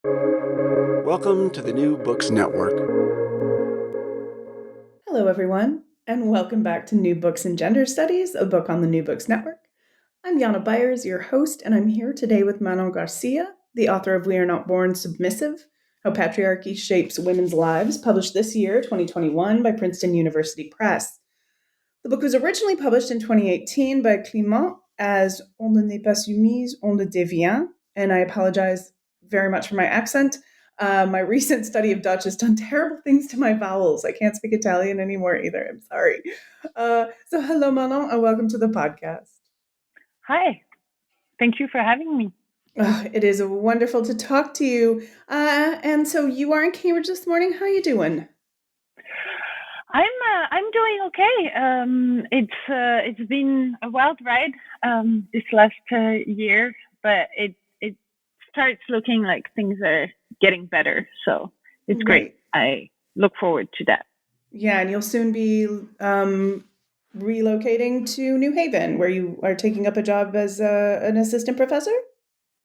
Welcome to the New Books Network. Hello, everyone, and welcome back to New Books in Gender Studies, a book on the New Books Network. I'm Yana Byers, your host, and I'm here today with Manon Garcia, the author of We Are Not Born Submissive, How Patriarchy Shapes Women's Lives, published this year, 2021, by Princeton University Press. The book was originally published in 2018 by Clément as On ne n'est pas soumise, on le devient, and I apologize very much for my accent. My recent study of Dutch has done terrible things to my vowels. I can't speak Italian anymore either. I'm sorry. So hello, Manon, and welcome to the podcast. Hi. Thank you for having me. It is wonderful to talk to you. And so you are in Cambridge this morning. How are you doing? I'm doing okay. It's been a wild ride this last year, but it starts looking like things are getting better. So it's great. I look forward to that. Yeah, and you'll soon be relocating to New Haven, where you are taking up a job as an assistant professor?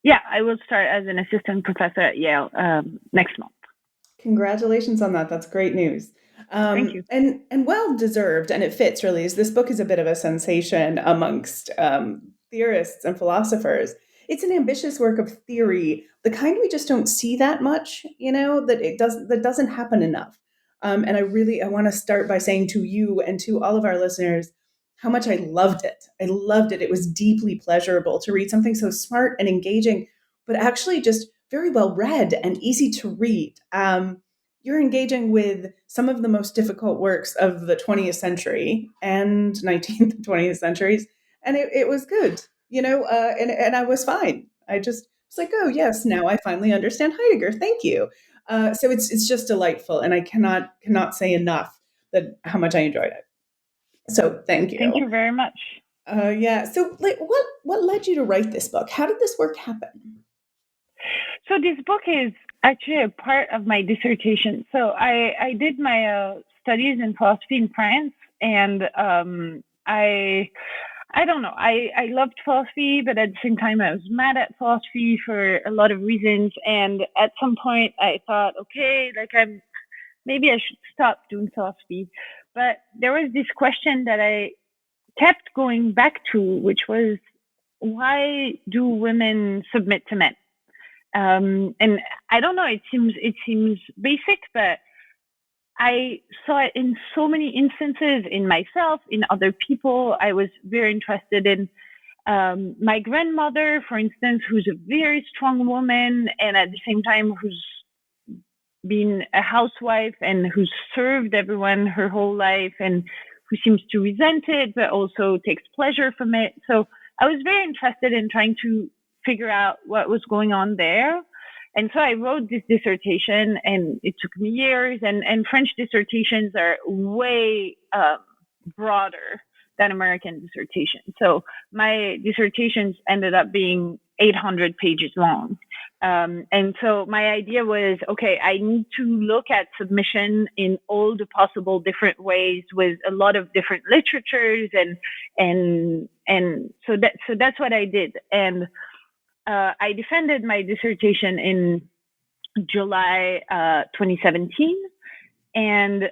Yeah, I will start as an assistant professor at Yale next month. Congratulations on that. That's great news. Thank you. And well-deserved, and it fits really. This book is a bit of a sensation amongst theorists and philosophers. It's an ambitious work of theory, the kind we just don't see that much, that doesn't happen enough. And I want to start by saying to you and to all of our listeners how much I loved it. I loved it. It was deeply pleasurable to read something so smart and engaging, but actually just very well read and easy to read. You're engaging with some of the most difficult works of the 20th century and 19th and 20th centuries, and it was good, and I was fine. I just was like, oh yes, now I finally understand Heidegger. Thank you. So it's just delightful, and I cannot say enough that how much I enjoyed it. So thank you. Thank you very much. Yeah. So, what led you to write this book? How did this work happen? So this book is actually a part of my dissertation. So I did my studies in philosophy in France, and I don't know. I loved philosophy, but at the same time, I was mad at philosophy for a lot of reasons. And at some point, I thought, okay, maybe I should stop doing philosophy. But there was this question that I kept going back to, which was, why do women submit to men? And I don't know. It seems basic, but I saw it in so many instances in myself, in other people. I was very interested in my grandmother, for instance, who's a very strong woman, and at the same time who's been a housewife and who's served everyone her whole life, and who seems to resent it, but also takes pleasure from it. So I was very interested in trying to figure out what was going on there. And so I wrote this dissertation, and it took me years, and French dissertations are way broader than American dissertations. So my dissertations ended up being 800 pages long. And so my idea was, okay, I need to look at submission in all the possible different ways with a lot of different literatures, and so that's what I did. And I defended my dissertation in July 2017, and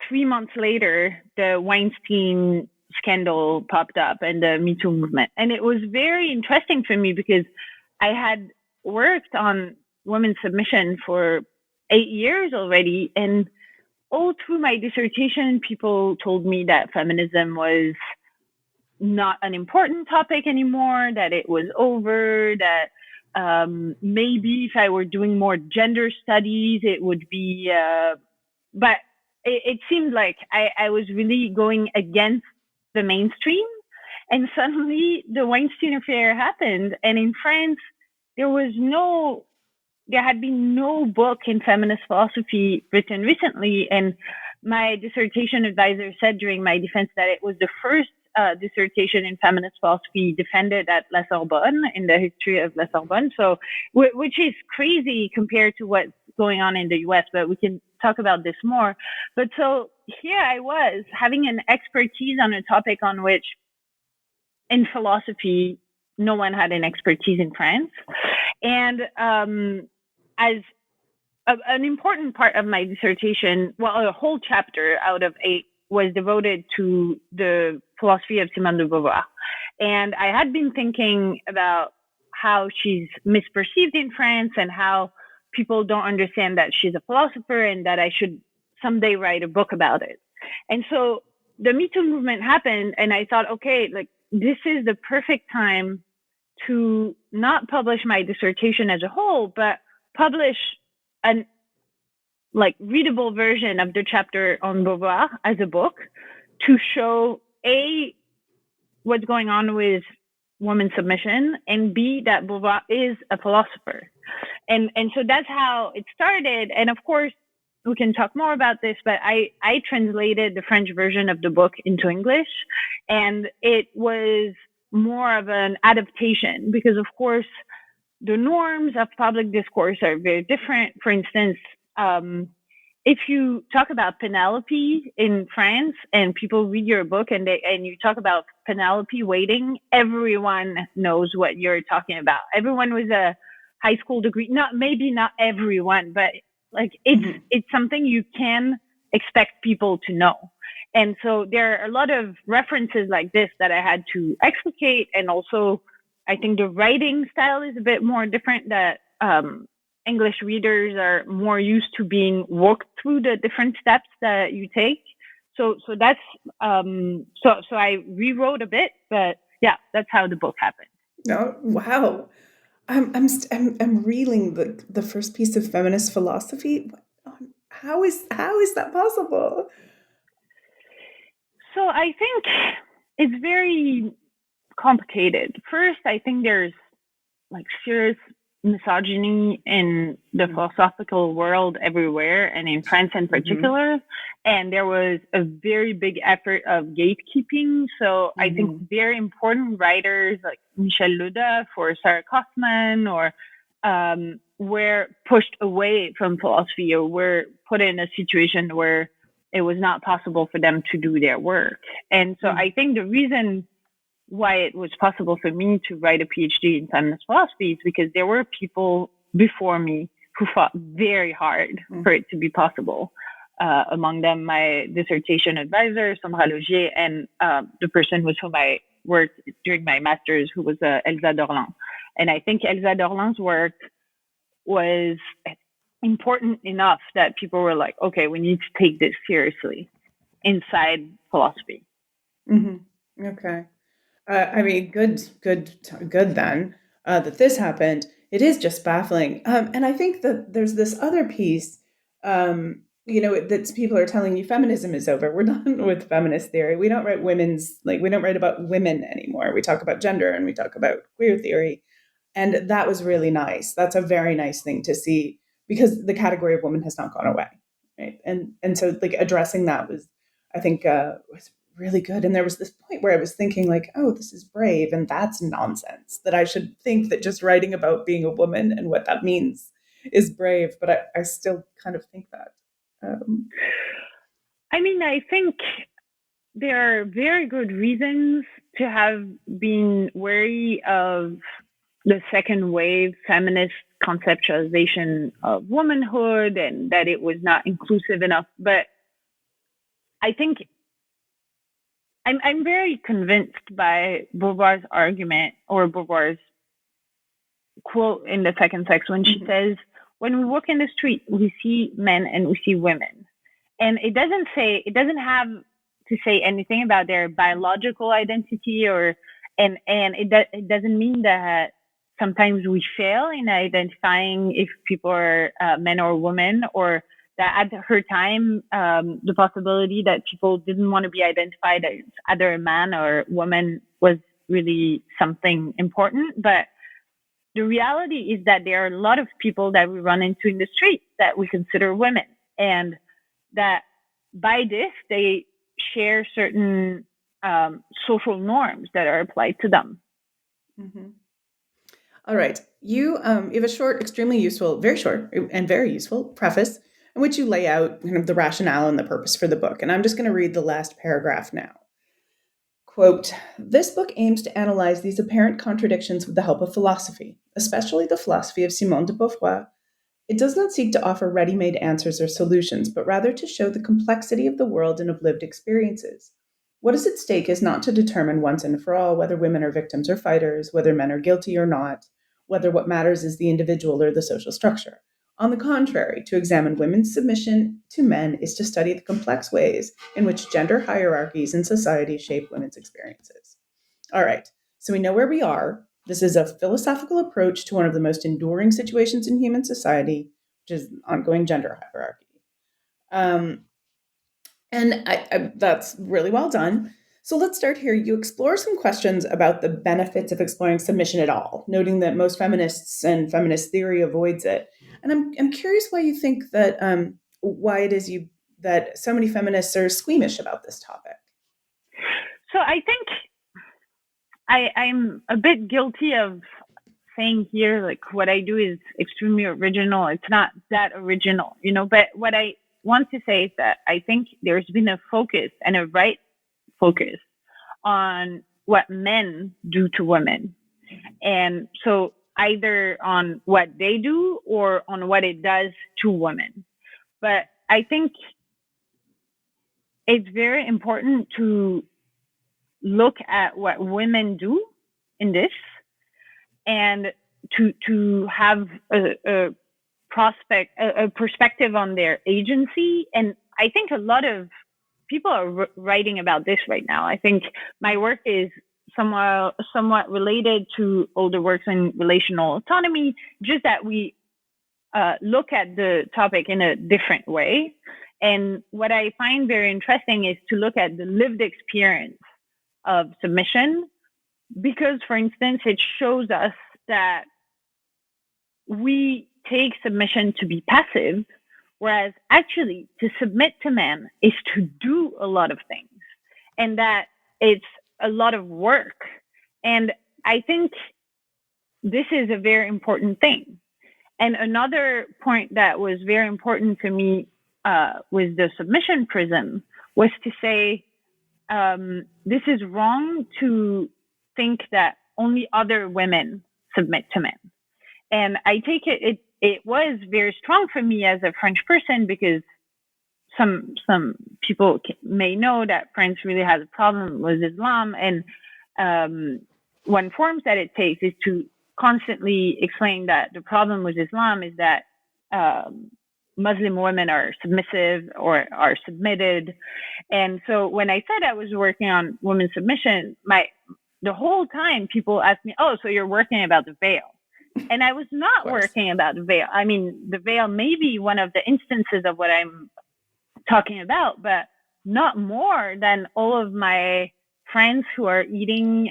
3 months later, the Weinstein scandal popped up and the Me Too movement. And it was very interesting for me because I had worked on women's submission for 8 years already, and all through my dissertation, people told me that feminism was not an important topic anymore, that it was over, that maybe if I were doing more gender studies, it would be, but it seemed like I was really going against the mainstream. And suddenly the Weinstein affair happened. And in France, there had been no book in feminist philosophy written recently. And my dissertation advisor said during my defense that it was the first dissertation in feminist philosophy defended at La Sorbonne, in the history of La Sorbonne. So, which is crazy compared to what's going on in the US, but we can talk about this more. But so here I was having an expertise on a topic on which in philosophy, no one had an expertise in France. And as an important part of my dissertation, well, a whole chapter out of 8 was devoted to the philosophy of Simone de Beauvoir. And I had been thinking about how she's misperceived in France and how people don't understand that she's a philosopher and that I should someday write a book about it. And so the Me Too movement happened, and I thought, okay, like this is the perfect time to not publish my dissertation as a whole, but publish an like readable version of the chapter on Beauvoir as a book to show A, what's going on with woman submission, and B, that Beauvoir is a philosopher. And so that's how it started. And of course, we can talk more about this, but I translated the French version of the book into English, and it was more of an adaptation because, of course, the norms of public discourse are very different. For instance, if you talk about Penelope in France and people read your book and you talk about Penelope waiting, everyone knows what you're talking about. Everyone with a high school degree, maybe not everyone, but like it's something you can expect people to know. And so there are a lot of references like this that I had to explicate. And also, I think the writing style is a bit more different, that English readers are more used to being walked through the different steps that you take. So that's so I rewrote a bit, but yeah, that's how the book happened. Oh, wow. I'm reeling the first piece of feminist philosophy. How is that possible? So I think it's very complicated. First, I think there's like serious misogyny in the philosophical world everywhere, and in France in particular. And there was a very big effort of gatekeeping. So I think very important writers like Michel Ledeuf or Sarah Kaufman or were pushed away from philosophy, or were put in a situation where it was not possible for them to do their work. And so I think the reason why it was possible for me to write a PhD in feminist philosophy is because there were people before me who fought very hard for it to be possible. Among them, my dissertation advisor, Sandra Logier, and the person with whom I worked during my master's, who was Elsa Dorland. And I think Elsa Dorland's work was important enough that people were like, okay, we need to take this seriously inside philosophy. Okay. I mean, good then that this happened. It is just baffling. And I think that there's this other piece, that people are telling you feminism is over. We're done with feminist theory. We don't write we don't write about women anymore. We talk about gender and we talk about queer theory. And that was really nice. That's a very nice thing to see, because the category of woman has not gone away. Right. And so like addressing that was, I think, was really good. And there was this point where I was thinking like, oh, this is brave. And that's nonsense, that I should think that just writing about being a woman and what that means is brave. But I still kind of think that. I mean, I think there are very good reasons to have been wary of the second wave feminist conceptualization of womanhood and that it was not inclusive enough. But I think I'm very convinced by Beauvoir's argument, or Beauvoir's quote in The Second Sex, when she says, when we walk in the street, we see men and we see women. And it doesn't have to say anything about their biological identity, and it doesn't mean that sometimes we fail in identifying if people are men or women, or that at her time, the possibility that people didn't want to be identified as either a man or woman was really something important. But the reality is that there are a lot of people that we run into in the street that we consider women, and that by this, they share certain social norms that are applied to them. All right. You have a short, extremely useful, very short and very useful preface in which you lay out kind of the rationale and the purpose for the book. And I'm just going to read the last paragraph now. Quote, this book aims to analyze these apparent contradictions with the help of philosophy, especially the philosophy of Simone de Beauvoir, It does not seek to offer ready-made answers or solutions, but rather to show the complexity of the world and of lived experiences. What is at stake is not to determine once and for all whether women are victims or fighters, whether men are guilty or not, whether what matters is the individual or the social structure. On the contrary, to examine women's submission to men is to study the complex ways in which gender hierarchies in society shape women's experiences. All right, so we know where we are. This is a philosophical approach to one of the most enduring situations in human society, which is ongoing gender hierarchy. And that's really well done. So let's start here. You explore some questions about the benefits of exploring submission at all, noting that most feminists and feminist theory avoids it. And I'm curious why you think that why it is that so many feminists are squeamish about this topic. So I think I'm a bit guilty of saying here, like, what I do is extremely original. It's not that original, but what I want to say is that I think there's been a focus and a right focus on what men do to women. And so either on what they do or on what it does to women. But I think it's very important to look at what women do in this and to have a perspective on their agency. And I think a lot of people are writing about this right now. I think my work is somewhat related to older works in relational autonomy, just that we look at the topic in a different way. And what I find very interesting is to look at the lived experience of submission, because, for instance, it shows us that we take submission to be passive, whereas actually to submit to men is to do a lot of things, and that it's a lot of work. And I think this is a very important thing. And another point that was very important to me with the submission prism was to say, this is wrong to think that only other women submit to men. And I take it was very strong for me as a French person, because some people may know that France really has a problem with Islam. And one form that it takes is to constantly explain that the problem with Islam is that Muslim women are submissive or are submitted. And so when I said I was working on women's submission, the whole time people asked me, oh, so you're working about the veil. And I was not working about the veil. I mean, the veil may be one of the instances of what I'm talking about, but not more than all of my friends who are eating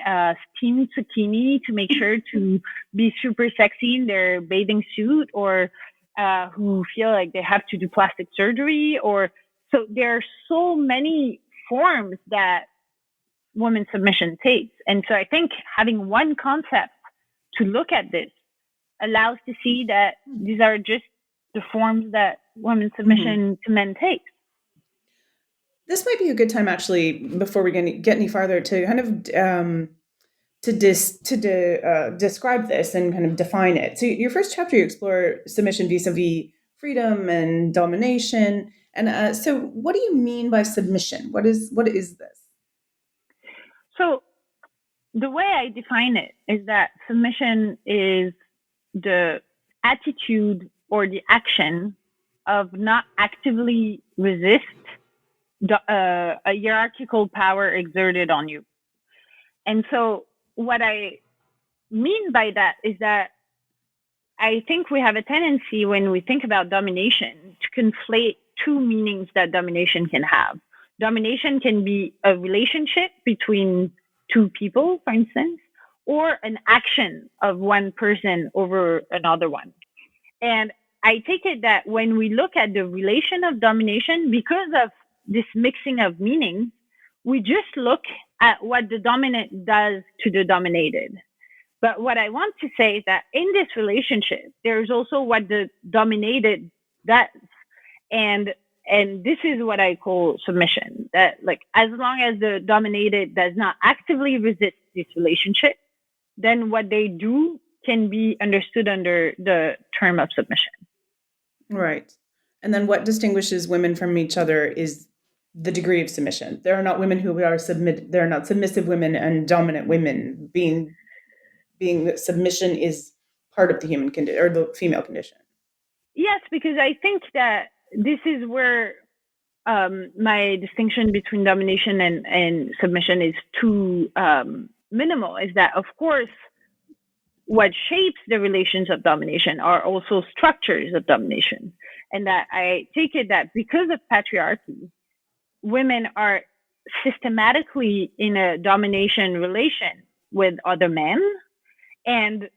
steamed zucchini to make sure to be super sexy in their bathing suit, or who feel like they have to do plastic surgery. So there are so many forms that women's submission takes. And so I think having one concept to look at this allows to see that these are just the forms that women's submission to men takes. This might be a good time, actually, before we get any farther, to kind of describe this and kind of define it. So your first chapter, you explore submission vis-a-vis freedom and domination. And so what do you mean by submission? What is this? So the way I define it is that submission is the attitude or the action of not actively resist a hierarchical power exerted on you. And so what I mean by that is that I think we have a tendency, when we think about domination, to conflate two meanings that domination can have. Domination can be a relationship between two people, for instance, or an action of one person over another one. And I take it that when we look at the relation of domination, because of this mixing of meanings, we just look at what the dominant does to the dominated. But what I want to say is that in this relationship, there's also what the dominated does. And this is what I call submission. That, like, as long as the dominated does not actively resist this relationship, then what they do can be understood under the term of submission. Right. And then what distinguishes women from each other is the degree of submission. There are not women who are there are not submissive women and dominant women. Being that submission is part of the human condition or the female condition. Yes, because I think that this is where my distinction between domination and submission is too minimal. Is that, of course, what shapes the relations of domination are also structures of domination. And that I take it that because of patriarchy, women are systematically in a domination relation with other men, and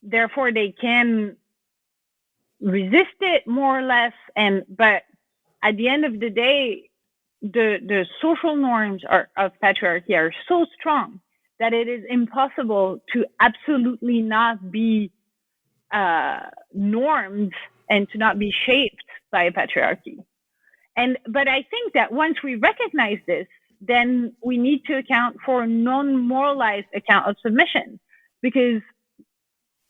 therefore they can resist it more or less. But at the end of the day, the social norms of patriarchy are so strong that it is impossible to absolutely not be normed and to not be shaped by patriarchy. But I think that once we recognize this, then we need to account for non-moralized account of submission, because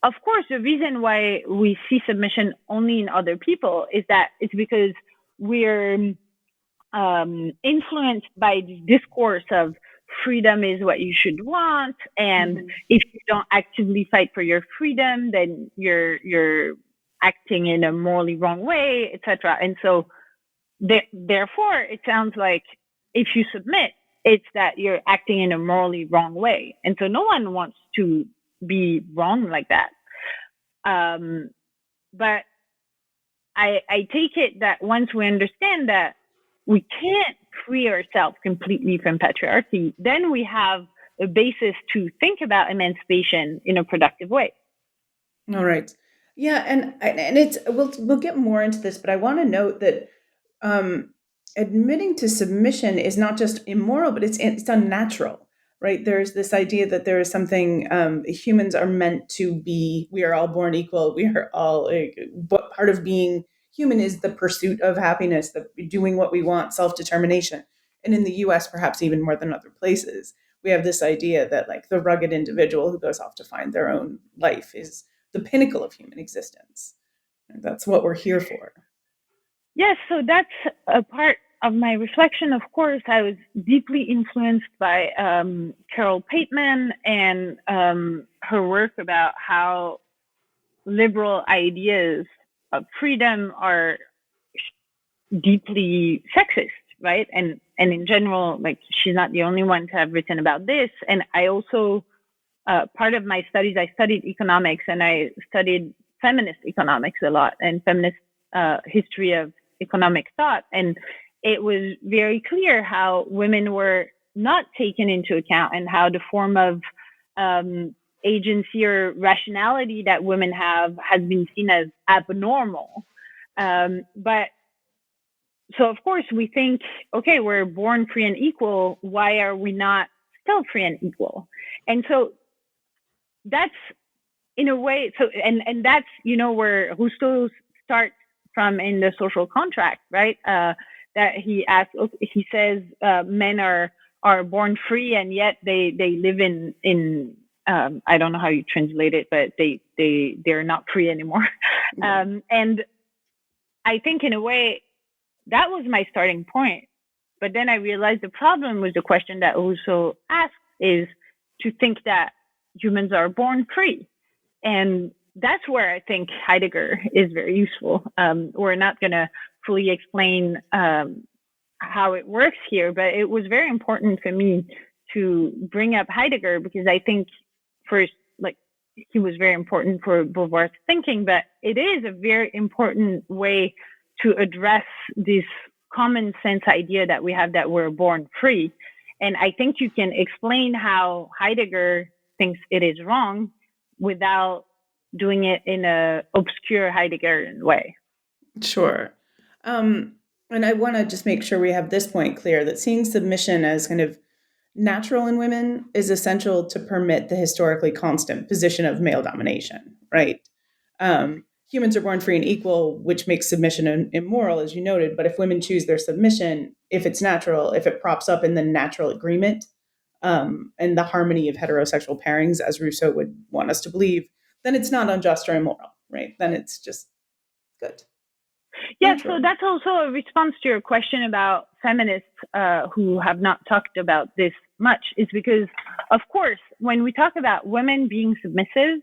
of course the reason why we see submission only in other people is that it's because we're influenced by the discourse of freedom is what you should want, and if you don't actively fight for your freedom, then you're acting in a morally wrong way, etc. And so therefore it sounds like if you submit, it's that you're acting in a morally wrong way, and so no one wants to be wrong like that. But I take it that once we understand that we can't free ourselves completely from patriarchy, then we have a basis to think about emancipation in a productive way. All right. Yeah, and it's we'll get more into this, but I want to note that admitting to submission is not just immoral, but it's unnatural, right? There's this idea that there is something humans are meant to be. We are all born equal. We are all. But part of being human is the pursuit of happiness, the doing what we want, self-determination. And in the U.S., perhaps even more than other places, we have this idea that like the rugged individual who goes off to find their own life is the pinnacle of human existence. And that's what we're here for. Yes, so that's a part of my reflection. Of course, I was deeply influenced by Carol Pateman and her work about how liberal ideas of freedom are deeply sexist, right? And in general, like, she's not the only one to have written about this. And I also, part of my studies, I studied economics, and I studied feminist economics a lot, and feminist history of economic thought. And it was very clear how women were not taken into account, and how the form of agency or rationality that women have has been seen as abnormal. But so of course we think, okay, we're born free and equal. Why are we not still free and equal? And so that's, in a way, so and that's, where Rousseau starts from in the social contract, right? That he says men are born free, and yet they live in I don't know how you translate it, but they're not free anymore. And I think in a way that was my starting point. But then I realized the problem with the question that Rousseau asked is to think that humans are born free. And that's where I think Heidegger is very useful. We're not going to fully explain how it works here, but it was very important for me to bring up Heidegger, because I think first, like, he was very important for Beauvoir's thinking, but it is a very important way to address this common sense idea that we have that we're born free. And I think you can explain how Heidegger thinks it is wrong without doing it in a obscure Heideggerian way. Sure. And I want to just make sure we have this point clear, that seeing submission as kind of natural in women is essential to permit the historically constant position of male domination, right? Humans are born free and equal, which makes submission immoral, as you noted. But if women choose their submission, if it's natural, if it props up in the natural agreement and the harmony of heterosexual pairings, as Rousseau would want us to believe, then it's not unjust or immoral, right? Then it's just Good. Yeah, Naturally. so that's also a response to your question about feminists who have not talked about this much, is because, of course, when we talk about women being submissive,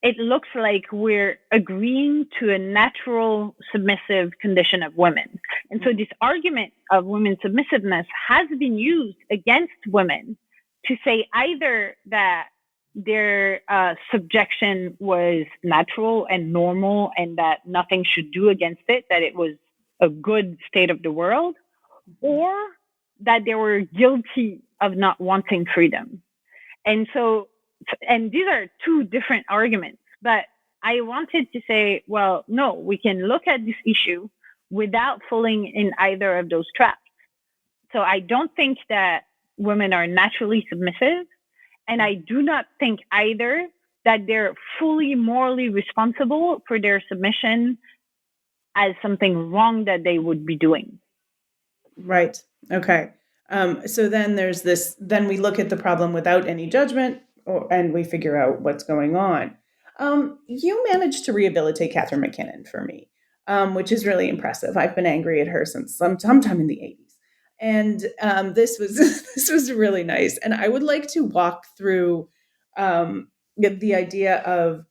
it looks like we're agreeing to a natural submissive condition of women. And so this argument of women's submissiveness has been used against women to say either that their subjection was natural and normal and that nothing should do against it, that it was a good state of the world, or that they were guilty of not wanting freedom. And so, and these are two different arguments, but I wanted to say, well, no, we can look at this issue without falling in either of those traps. So I don't think that women are naturally submissive, and I do not think either that they're fully morally responsible for their submission as something wrong that they would be doing. Right. Okay. So then there's this, then we look at the problem without any judgment, and we figure out what's going on. You managed to rehabilitate Catherine McKinnon for me, which is really impressive. I've been angry at her since sometime in the 80s. And this was this was really nice. And I would like to walk through the idea of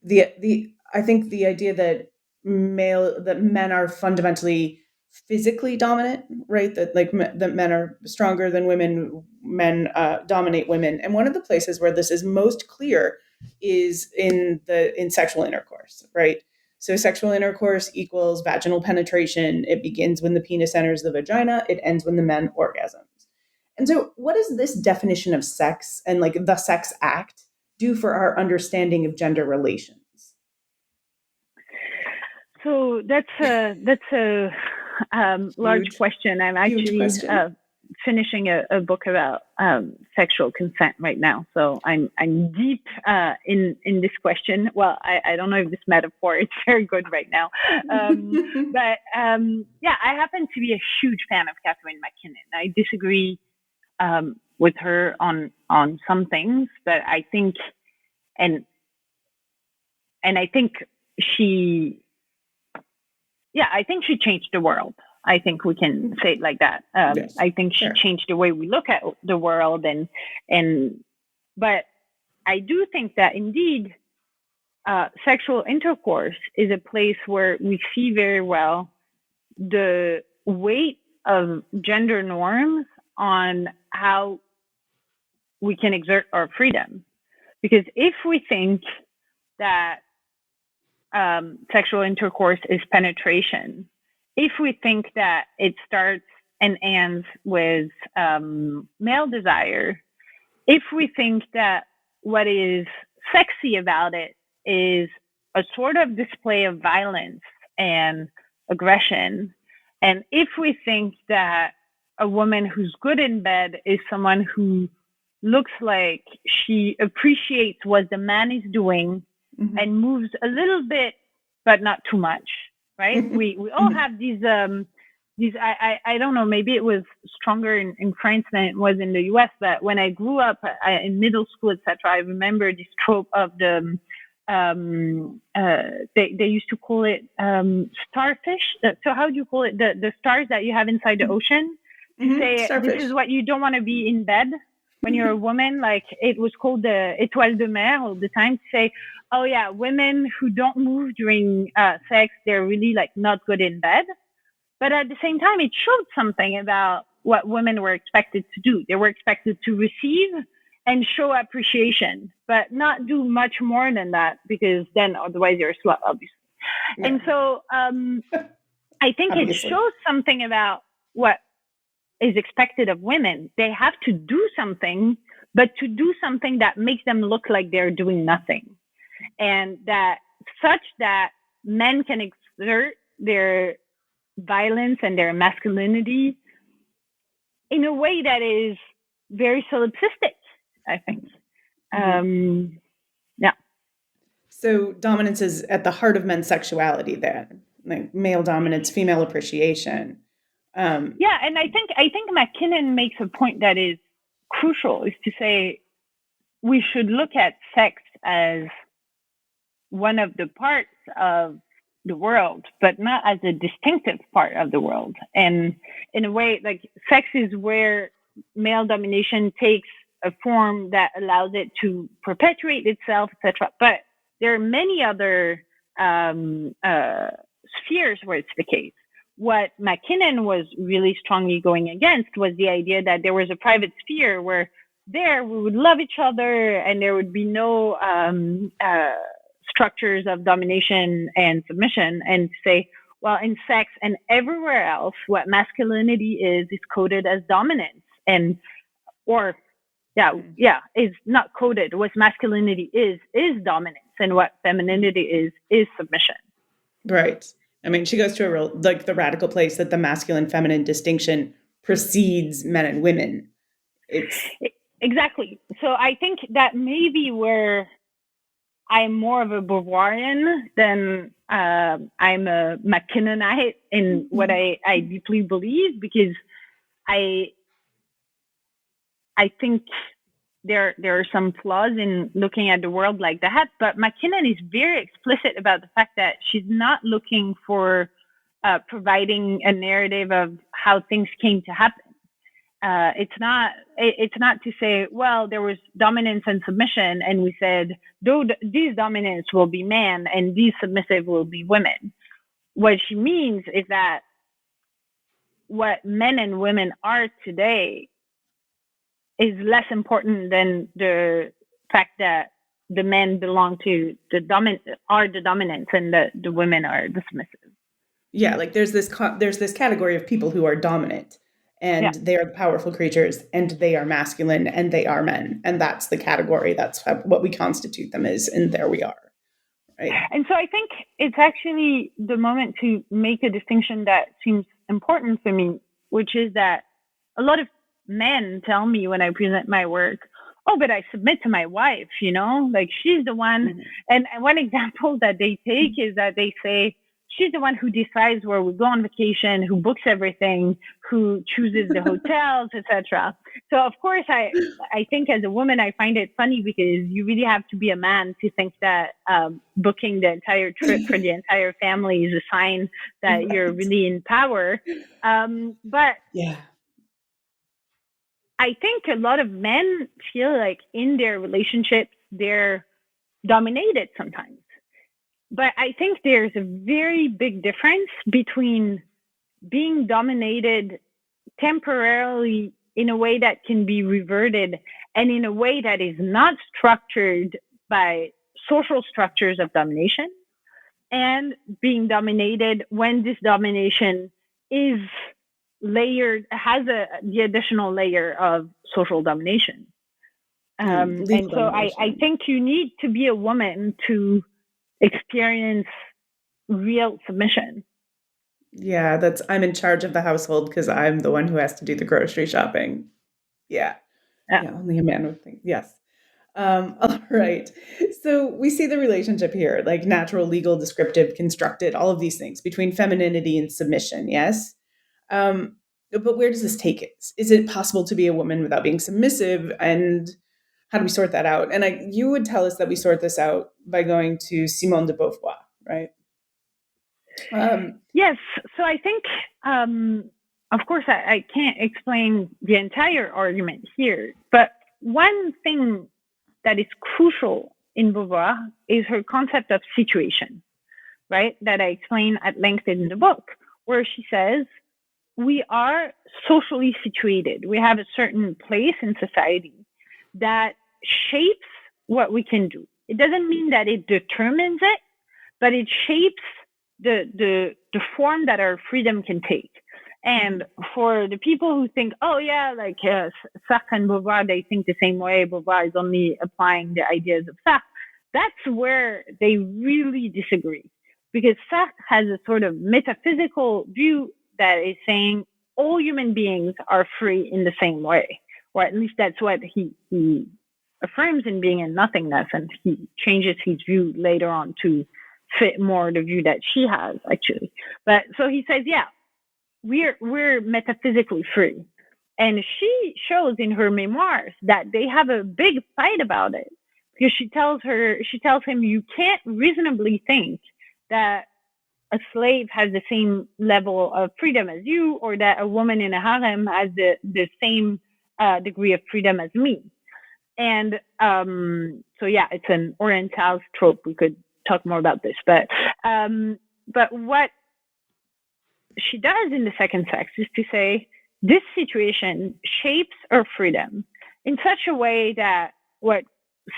I think the idea that men are fundamentally physically dominant, right? That that men are stronger than women, men dominate women. And one of the places where this is most clear is in sexual intercourse, right? So sexual intercourse equals vaginal penetration. It begins when the penis enters the vagina. It ends when the man orgasms. And so what does this definition of sex and like the sex act do for our understanding of gender relations? So that's a large question. I'm actually finishing a book about sexual consent right now, so I'm deep in this question. Well, I don't know if this metaphor is very good right now, but yeah, I happen to be a huge fan of Catherine McKinnon. I disagree with her on some things, but I think and I think she. Yeah, I think she changed the world. I think we can say it like that. Yes, I think she changed the way we look at the world, but I do think that indeed, sexual intercourse is a place where we see very well the weight of gender norms on how we can exert our freedom. Because if we think that sexual intercourse is penetration, if we think that it starts and ends with male desire, if we think that what is sexy about it is a sort of display of violence and aggression, and if we think that a woman who's good in bed is someone who looks like she appreciates what the man is doing, mm-hmm. and moves a little bit, but not too much, right? Mm-hmm. We all have these I don't know, maybe it was stronger in France than it was in the US, but when I grew up in middle school, etc., I remember this trope of the they used to call it starfish. So how do you call it? The stars that you have inside the ocean? Mm-hmm. Say starfish. This is what you don't want to be in bed when you're a woman. Like it was called the étoile de mer all the time, to say, oh yeah, women who don't move during sex, they're really like not good in bed. But at the same time, it showed something about what women were expected to do. They were expected to receive and show appreciation, but not do much more than that, because then otherwise you're a slut, obviously. Yeah. And so I think it shows something about what is expected of women. They have to do something, but to do something that makes them look like they're doing nothing. And that such that men can exert their violence and their masculinity in a way that is very solipsistic, I think. Yeah. So dominance is at the heart of men's sexuality then, like male dominance, female appreciation. Yeah, and I think McKinnon makes a point that is crucial, is to say we should look at sex as one of the parts of the world, but not as a distinctive part of the world. And in a way, like sex is where male domination takes a form that allows it to perpetuate itself, etc. But there are many other spheres where it's the case. What McKinnon was really strongly going against was the idea that there was a private sphere where there we would love each other and there would be no structures of domination and submission, and say, well, in sex and everywhere else, what masculinity is coded as dominance, and or is not coded. What masculinity is dominance, and what femininity is submission. Right. I mean, she goes to a real, like, the radical place that the masculine feminine distinction precedes men and women. Exactly. So I think that may be where I'm more of a Beauvoirian than I'm a McKinnonite in what I deeply believe, because I think there are some flaws in looking at the world like that. But McKinnon is very explicit about the fact that she's not looking for providing a narrative of how things came to happen. It's not to say, well, there was dominance and submission, and we said, these dominants will be men and these submissive will be women. What she means is that what men and women are today is less important than the fact that the men belong to the dominants and the women are the submissive. Yeah, like there's this category of people who are dominant, and they are the powerful creatures, and they are masculine, and they are men, and that's the category. That's what we constitute them as, and there we are. Right. And so I think it's actually the moment to make a distinction that seems important for me, which is that a lot of men tell me when I present my work, oh, but I submit to my wife, like she's the one. Mm-hmm. And one example that they take is that they say, she's the one who decides where we go on vacation, who books everything, who chooses the hotels, etc. So of course, I think as a woman, I find it funny because you really have to be a man to think that booking the entire trip for the entire family is a sign that you're really in power. But yeah, I think a lot of men feel like in their relationships, they're dominated sometimes. But I think there's a very big difference between being dominated temporarily in a way that can be reverted and in a way that is not structured by social structures of domination, and being dominated when this domination is layered, has the additional layer of social domination. And so I think you need to be a woman to experience real submission. Yeah, I'm in charge of the household because I'm the one who has to do the grocery shopping. Yeah, only a man would think. Yes. All right. So we see the relationship here, like natural, legal, descriptive, constructed, all of these things between femininity and submission. Yes. But where does this take us? Is it possible to be a woman without being submissive? And how do we sort that out? And you would tell us that we sort this out by going to Simone de Beauvoir, right? Yes. So I think, of course, I can't explain the entire argument here, but one thing that is crucial in Beauvoir is her concept of situation, right? That I explain at length in the book, where she says, we are socially situated. We have a certain place in society that shapes what we can do. It doesn't mean that it determines it, but it shapes the form that our freedom can take. And for the people who think, oh yeah, like Sartre and Beauvoir, they think the same way, Beauvoir is only applying the ideas of Sartre, that's where they really disagree. Because Sartre has a sort of metaphysical view that is saying all human beings are free in the same way, or at least that's what he affirms in Being and Nothingness, and he changes his view later on to fit more the view that she has, actually. But so he says, yeah, we're metaphysically free. And she shows in her memoirs that they have a big fight about it, because she tells him, you can't reasonably think that a slave has the same level of freedom as you, or that a woman in a harem has the same degree of freedom as me. And so yeah, it's an Oriental trope. We could talk more about this, but what she does in the second sex is to say this situation shapes our freedom in such a way that what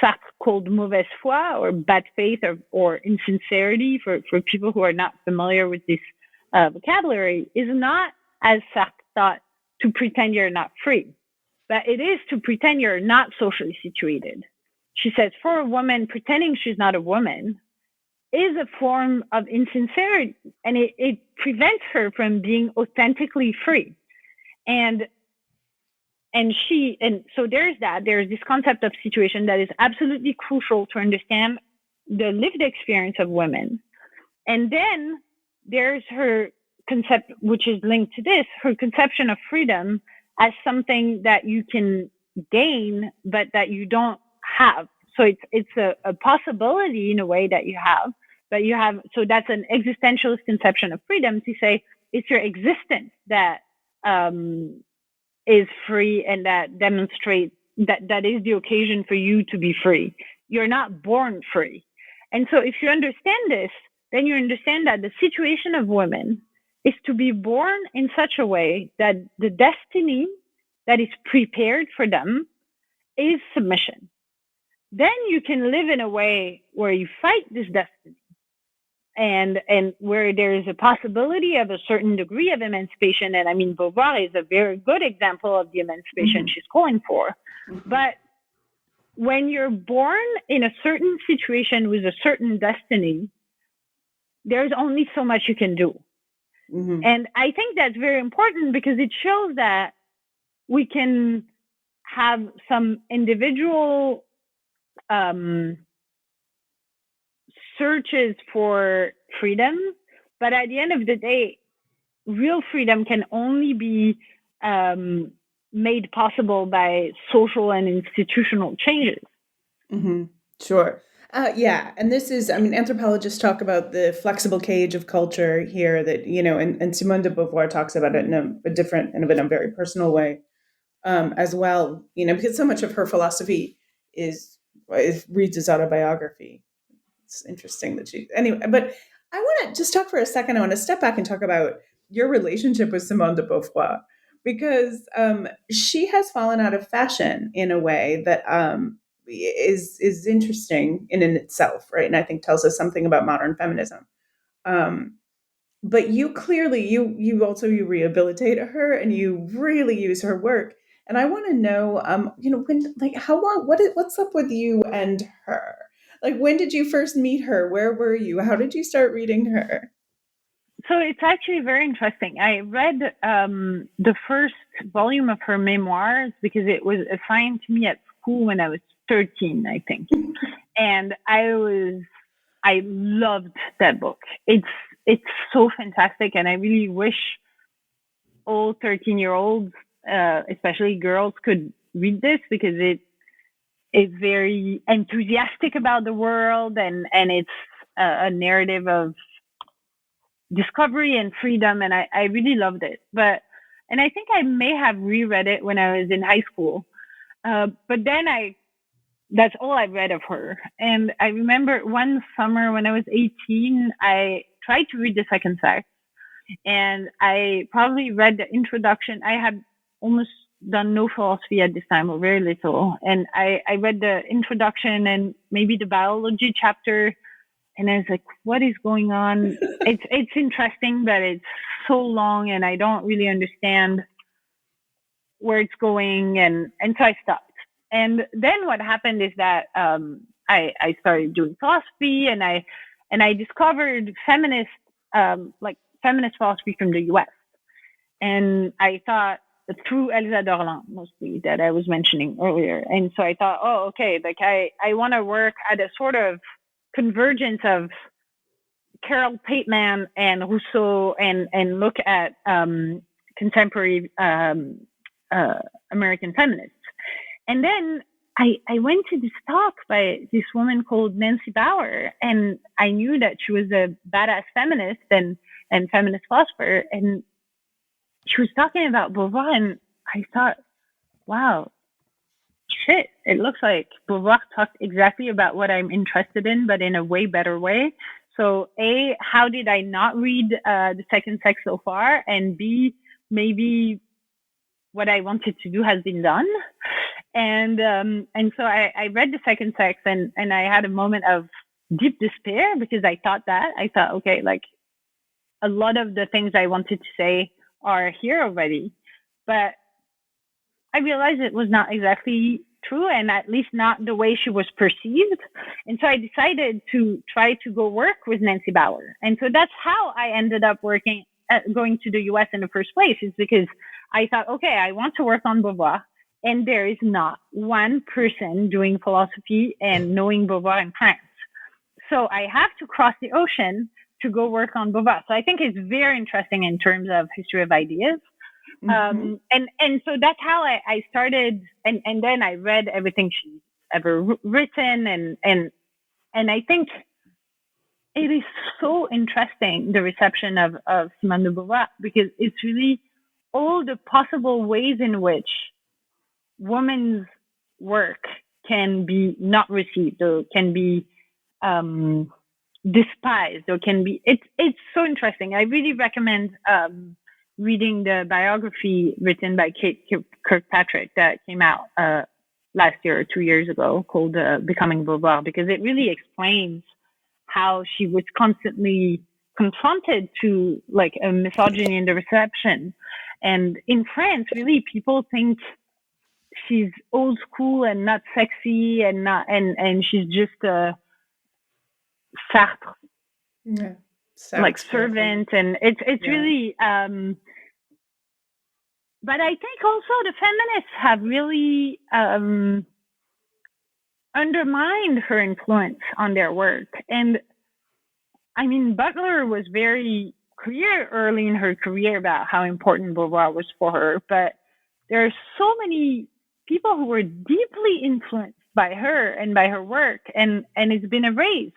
Sartre called mauvaise foi, or bad faith, or insincerity, for people who are not familiar with this vocabulary, is not, as Sartre thought, to pretend you're not free, but it is to pretend you're not socially situated. She says, for a woman, pretending she's not a woman is a form of insincerity, and it prevents her from being authentically free. And so there's this concept of situation that is absolutely crucial to understand the lived experience of women. And then there's her concept, which is linked to this, her conception of freedom as something that you can gain, but that you don't have. So it's a possibility in a way that you have, but you have, so that's an existentialist conception of freedom, to say it's your existence that is free, and that demonstrates that is the occasion for you to be free. You're not born free. And so if you understand this, then you understand that the situation of women is to be born in such a way that the destiny that is prepared for them is submission. Then you can live in a way where you fight this destiny, and where there is a possibility of a certain degree of emancipation. And I mean, Beauvoir is a very good example of the emancipation she's calling for. But when you're born in a certain situation with a certain destiny, there's only so much you can do. And I think that's very important, because it shows that we can have some individual searches for freedom, but at the end of the day, real freedom can only be made possible by social and institutional changes. Sure. Yeah. And this is, I mean, anthropologists talk about the flexible cage of culture here, that, and Simone de Beauvoir talks about it in a different, in a very personal way as well, because so much of her philosophy reads as autobiography. It's interesting that anyway, but I want to just talk for a second. I want to step back and talk about your relationship with Simone de Beauvoir, because she has fallen out of fashion in a way that is interesting in itself, right? And I think tells us something about modern feminism. But you clearly, you also rehabilitate her, and you really use her work. And I want to know, when, like, how long? What's up with you and her? Like, when did you first meet her? Where were you? How did you start reading her? So it's actually very interesting. I read the first volume of her memoirs because it was assigned to me at school when I was 13, I think. And I loved that book. It's so fantastic. And I really wish all 13-year-olds, especially girls, could read this, because it's very enthusiastic about the world, and it's a narrative of discovery and freedom, and I really loved it. And I think I may have reread it when I was in high school, but then that's all I read of her. And I remember one summer when I was 18, I tried to read the second sex, and I probably read the introduction. I had almost done no philosophy at this time, or very little. And I read the introduction and maybe the biology chapter, and I was like, what is going on? It's interesting, but it's so long, and I don't really understand where it's going. And so I stopped. And then what happened is that I started doing philosophy, and I discovered feminist philosophy from the US. And I thought, through Elsa Dorland, mostly, that I was mentioning earlier. And so I thought, oh, okay, like I want to work at a sort of convergence of Carol Pateman and Rousseau, and look at contemporary American feminists. And then I went to this talk by this woman called Nancy Bauer, and I knew that she was a badass feminist and feminist philosopher, and she was talking about Beauvoir, and I thought, wow, shit, it looks like Beauvoir talked exactly about what I'm interested in, but in a way better way. So A, how did I not read The Second Sex so far? And B, maybe what I wanted to do has been done. And so I read The Second Sex, and I had a moment of deep despair because I thought, okay, like a lot of the things I wanted to say are here already. But I realized it was not exactly true, and at least not the way she was perceived. And so I decided to try to go work with Nancy Bauer. And so that's how I ended up going to the US in the first place, is because I thought, okay, I want to work on Beauvoir. And there is not one person doing philosophy and knowing Beauvoir in France. So I have to cross the ocean to go work on Beauvoir. So I think it's very interesting in terms of history of ideas. Mm-hmm. And so that's how I started. And then I read everything she's ever written. And I think it is so interesting, the reception of Simone de Beauvoir, because it's really all the possible ways in which women's work can be not received, or can be despised, or can be, it's so interesting. I really recommend reading the biography written by Kate Kirkpatrick that came out last year or 2 years ago, called Becoming Beauvoir, because it really explains how she was constantly confronted to like a misogyny in the reception. And in France, really, people think she's old school and not sexy, and she's just a Sartre, like servant, and it's really. But I think also the feminists have really undermined her influence on their work. And I mean, Butler was very clear early in her career about how important Beauvoir was for her, but there are so many people who were deeply influenced by her and by her work, and it's been erased.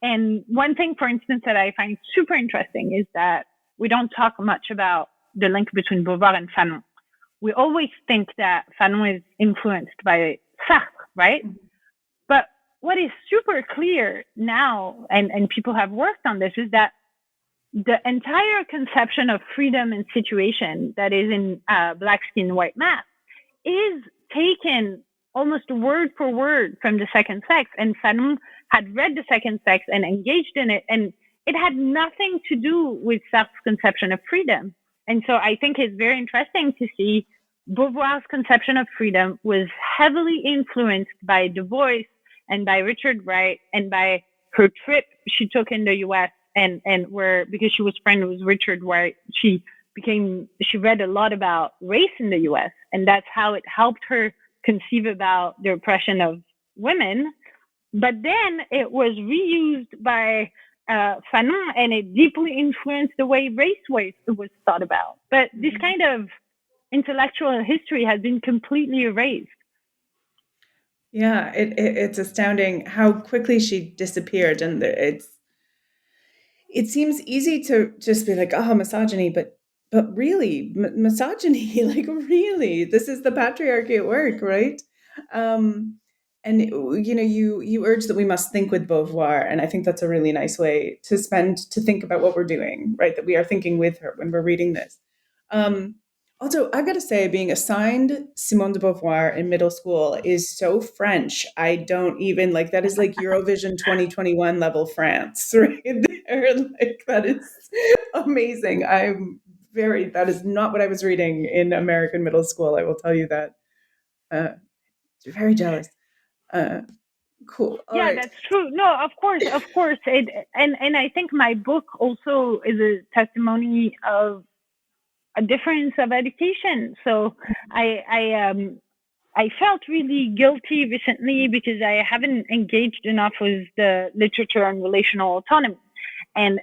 And one thing, for instance, that I find super interesting is that we don't talk much about the link between Beauvoir and Fanon. We always think that Fanon is influenced by Sartre, right? Mm-hmm. But what is super clear now, and people have worked on this, is that the entire conception of freedom and situation that is in Black Skin, White Mask is taken almost word for word from The Second Sex. And Fanon had read The Second Sex and engaged in it, and it had nothing to do with Sartre's conception of freedom. And so I think it's very interesting to see Beauvoir's conception of freedom was heavily influenced by Du Bois and by Richard Wright, and by her trip she took in the US, and where, because she was friends with Richard Wright, she read a lot about race in the US, and that's how it helped her conceive about the oppression of women. But then it was reused by Fanon, and it deeply influenced the way race was thought about. But this kind of intellectual history has been completely erased. Yeah, it's astounding how quickly she disappeared, and it seems easy to just be like, oh, misogyny, but really, misogyny, like really, this is the patriarchy at work, right? And you know, you urge that we must think with Beauvoir, and I think that's a really nice way to think about what we're doing, right? That we are thinking with her when we're reading this. Also, I've got to say, being assigned Simone de Beauvoir in middle school is so French. I don't even like, that is like Eurovision 2021 level France, right there. Like, that is amazing. That is not what I was reading in American middle school. I will tell you that. Very jealous. Cool. All right. That's true. No, of course. And I think my book also is a testimony of a difference of education. So I felt really guilty recently because I haven't engaged enough with the literature on relational autonomy, and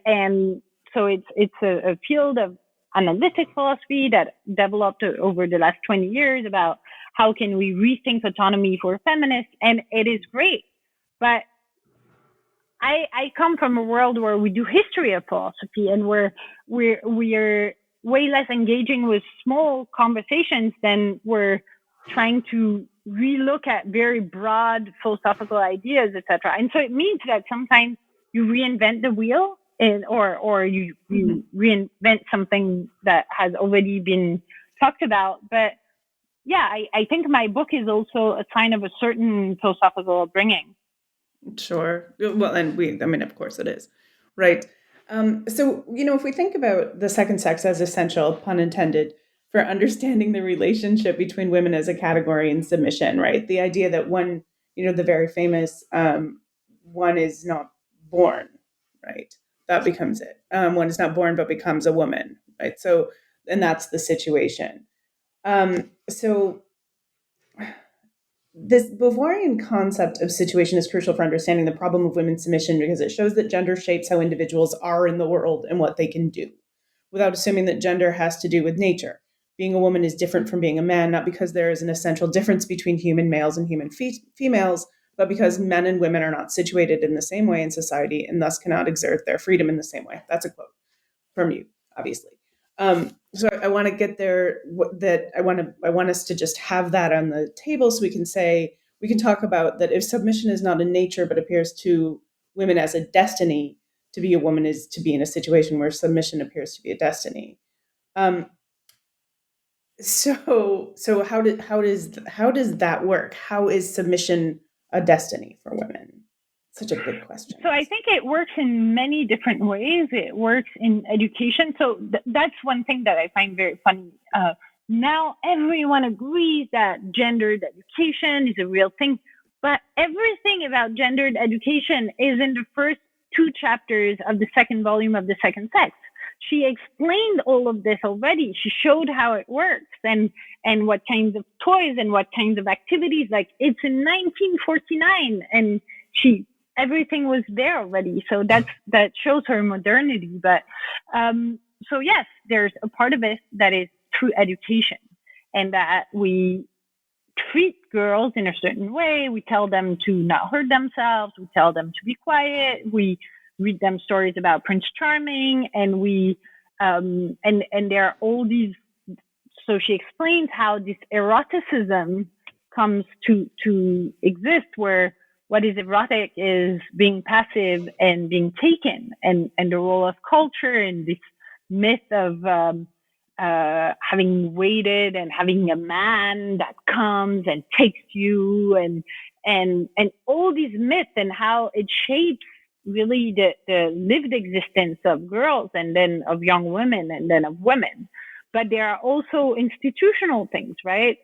so it's a field of analytic philosophy that developed over the last 20 years about how can we rethink autonomy for feminists? And it is great. But I come from a world where we do history of philosophy, and we're way less engaging with small conversations than we're trying to relook at very broad philosophical ideas, etc. And so it means that sometimes you reinvent the wheel, or you reinvent something that has already been talked about. But yeah, I think my book is also a sign of a certain philosophical upbringing. Sure. Well, and of course it is. Right. So, if we think about the second sex as essential, pun intended, for understanding the relationship between women as a category and submission, right? The idea that one, the very famous, one is not born, right? That becomes it. One is not born but becomes a woman, right? So, and that's the situation. So this Beauvoirian concept of situation is crucial for understanding the problem of women's submission because it shows that gender shapes how individuals are in the world and what they can do, without assuming that gender has to do with nature. Being a woman is different from being a man, not because there is an essential difference between human males and human females, but because men and women are not situated in the same way in society and thus cannot exert their freedom in the same way. That's a quote from you, obviously. So I want to get there. I want us to just have that on the table so we can talk about that. If submission is not a nature but appears to women as a destiny, to be a woman is to be in a situation where submission appears to be a destiny. So how does that work? How is submission a destiny for women? Such a big question. So I think it works in many different ways. It works in education. So that's one thing that I find very funny. Now everyone agrees that gendered education is a real thing, but everything about gendered education is in the first 2 chapters of the second volume of The Second Sex. She explained all of this already. She showed how it works and what kinds of toys and what kinds of activities. Like, it's in 1949, and everything was there already. So that shows her modernity. But so yes, there's a part of it that is through education, and that we treat girls in a certain way. We tell them to not hurt themselves. We tell them to be quiet. We read them stories about Prince Charming, and we and there are all these. So she explains how this eroticism comes to exist, where what is erotic is being passive and being taken, and the role of culture and this myth of having waited and having a man that comes and takes you, and all these myths, and how it shapes really the lived existence of girls, and then of young women, and then of women. But there are also institutional things, right?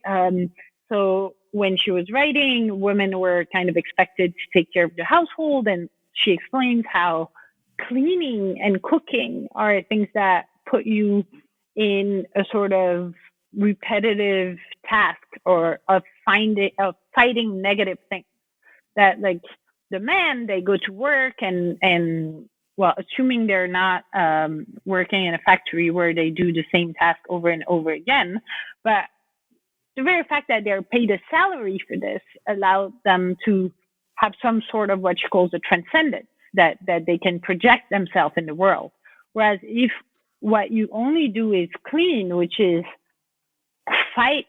So when she was writing, women were kind of expected to take care of the household, and she explains how cleaning and cooking are things that put you in a sort of repetitive task, or of fighting negative things. That, like, the men, they go to work and well, assuming they're not working in a factory where they do the same task over and over again, but the very fact that they're paid a salary for this allows them to have some sort of what she calls a transcendence, that they can project themselves in the world. Whereas if what you only do is clean, which is fight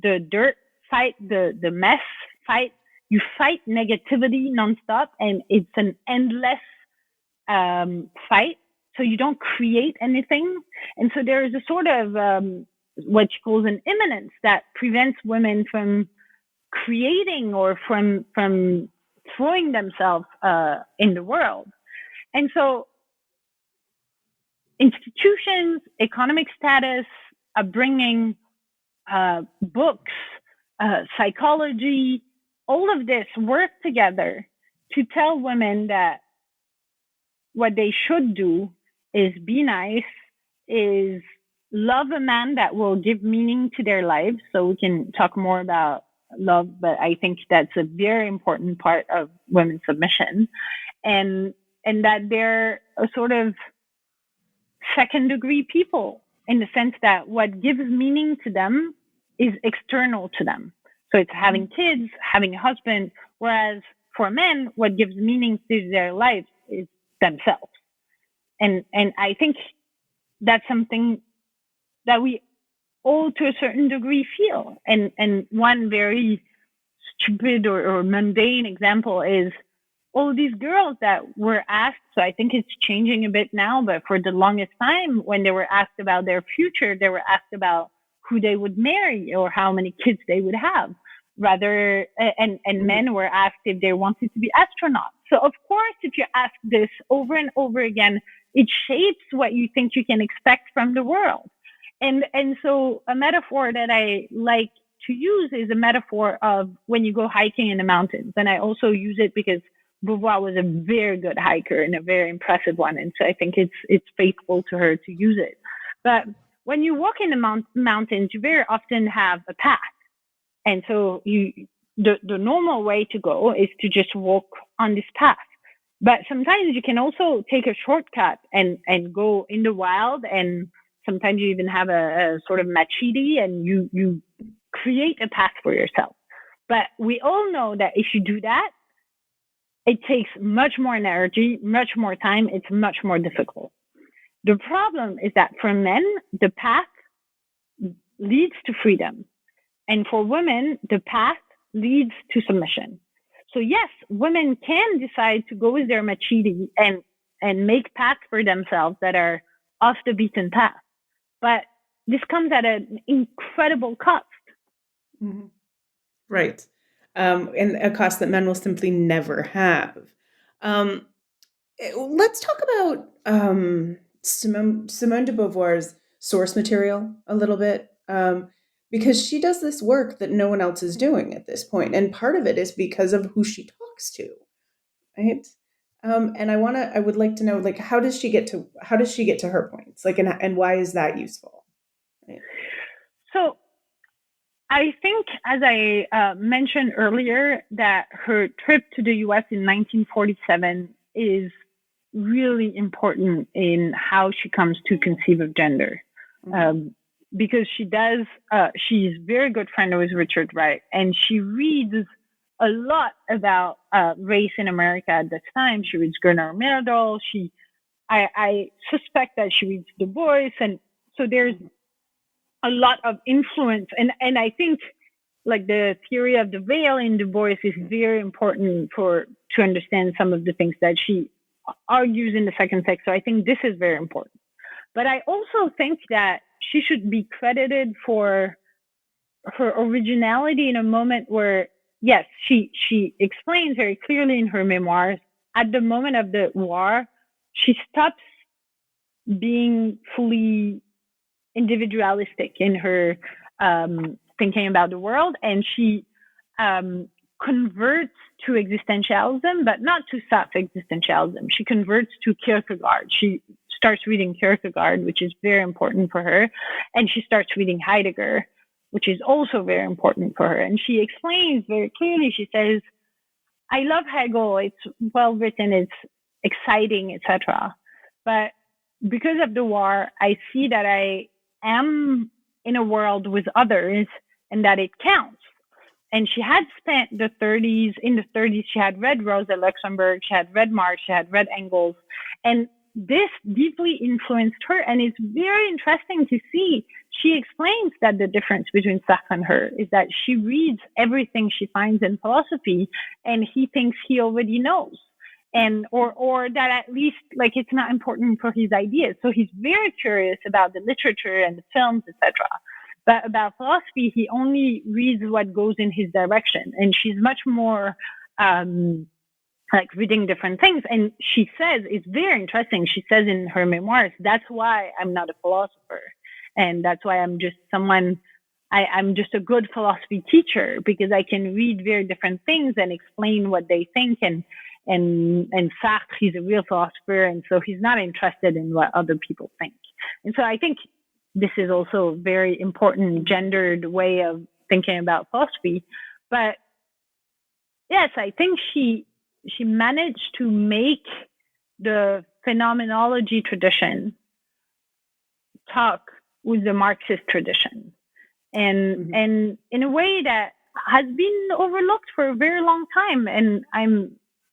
the dirt, fight the mess, you fight negativity nonstop, and it's an endless fight. So you don't create anything. And so there is a sort of what she calls an immanence that prevents women from creating or from throwing themselves in the world. And so institutions, economic status, upbringing, books, psychology, all of this work together to tell women that what they should do is be nice, is love a man that will give meaning to their lives. So we can talk more about love, but I think that's a very important part of women's submission, and that they're a sort of second degree people, in the sense that what gives meaning to them is external to them. So it's having kids, having a husband, whereas for men, what gives meaning to their lives is themselves. And I think that's something that we all, to a certain degree, feel. And one very stupid or mundane example is all these girls that were asked, so I think it's changing a bit now, but for the longest time, when they were asked about their future, they were asked about who they would marry or how many kids they would have. Rather, and men were asked if they wanted to be astronauts. So of course, if you ask this over and over again, it shapes what you think you can expect from the world. And so a metaphor that I like to use is a metaphor of when you go hiking in the mountains. And I also use it because Beauvoir was a very good hiker and a very impressive one. And so I think it's faithful to her to use it. But when you walk in the mountains, you very often have a path. And so the normal way to go is to just walk on this path. But sometimes you can also take a shortcut and go in the wild. And sometimes you even have a sort of machete and you create a path for yourself. But we all know that if you do that, it takes much more energy, much more time. It's much more difficult. The problem is that for men, the path leads to freedom. And for women, the path leads to submission. So yes, women can decide to go with their machete and make paths for themselves that are off the beaten path. But this comes at an incredible cost. Mm-hmm. Right. And a cost that men will simply never have. Let's talk about Simone de Beauvoir's source material a little bit, because she does this work that no one else is doing at this point, and part of it is because of who she talks to, right? And I would like to know, like, how does she get to her points, like, and why is that useful? Right? So I think, as I mentioned earlier, that her trip to the US in 1947 is really important in how she comes to conceive of gender. Mm-hmm. Because she's a very good friend with Richard Wright, and she reads a lot about race in America at this time. She reads Gernot Myrdal. I suspect that she reads Du Bois, and so there's a lot of influence. And I think, like, the theory of the veil in Du Bois is very important to understand some of the things that she argues in the second sex. So I think this is very important. But I also think that she should be credited for her originality in a moment where, yes, she explains very clearly in her memoirs, at the moment of the war, she stops being fully individualistic in her thinking about the world, and she converts to existentialism, but not to self-existentialism. She converts to Kierkegaard. She starts reading Kierkegaard, which is very important for her, and she starts reading Heidegger, which is also very important for her. And she explains very clearly, she says, I love Hegel, it's well written, it's exciting, etc. But because of the war, I see that I am in a world with others and that it counts. And she had spent in the 30s, she had read Rosa Luxemburg, she had read Marx, she had read Engels. And this deeply influenced her. And it's very interesting to see. She explains that the difference between Sartre and her is that she reads everything she finds in philosophy, and he thinks he already knows. And or that at least, like, it's not important for his ideas. So he's very curious about the literature and the films, etc. But about philosophy, he only reads what goes in his direction. And she's much more like reading different things. And she says, it's very interesting. She says in her memoirs, that's why I'm not a philosopher. And that's why I'm just someone, I'm just a good philosophy teacher, because I can read very different things and explain what they think. And Sartre, he's a real philosopher, and so he's not interested in what other people think. And so I think this is also a very important gendered way of thinking about philosophy. But yes, I think she managed to make the phenomenology tradition talk with the Marxist tradition. and in a way that has been overlooked for a very long time. And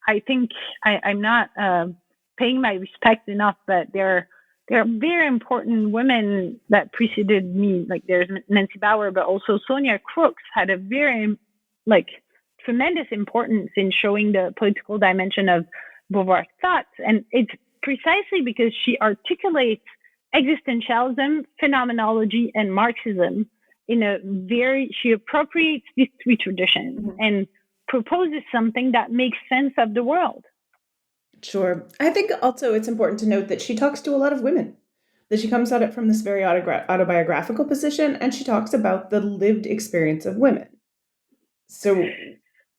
I think I'm not paying my respect enough, but there are very important women that preceded me. Like there's Nancy Bauer, but also Sonia Crooks had a very tremendous importance in showing the political dimension of Beauvoir's thoughts. And it's precisely because she articulates existentialism, phenomenology, and Marxism she appropriates these three traditions and proposes something that makes sense of the world. Sure. I think also it's important to note that she talks to a lot of women, that she comes at it from this very autobiographical position, and she talks about the lived experience of women. So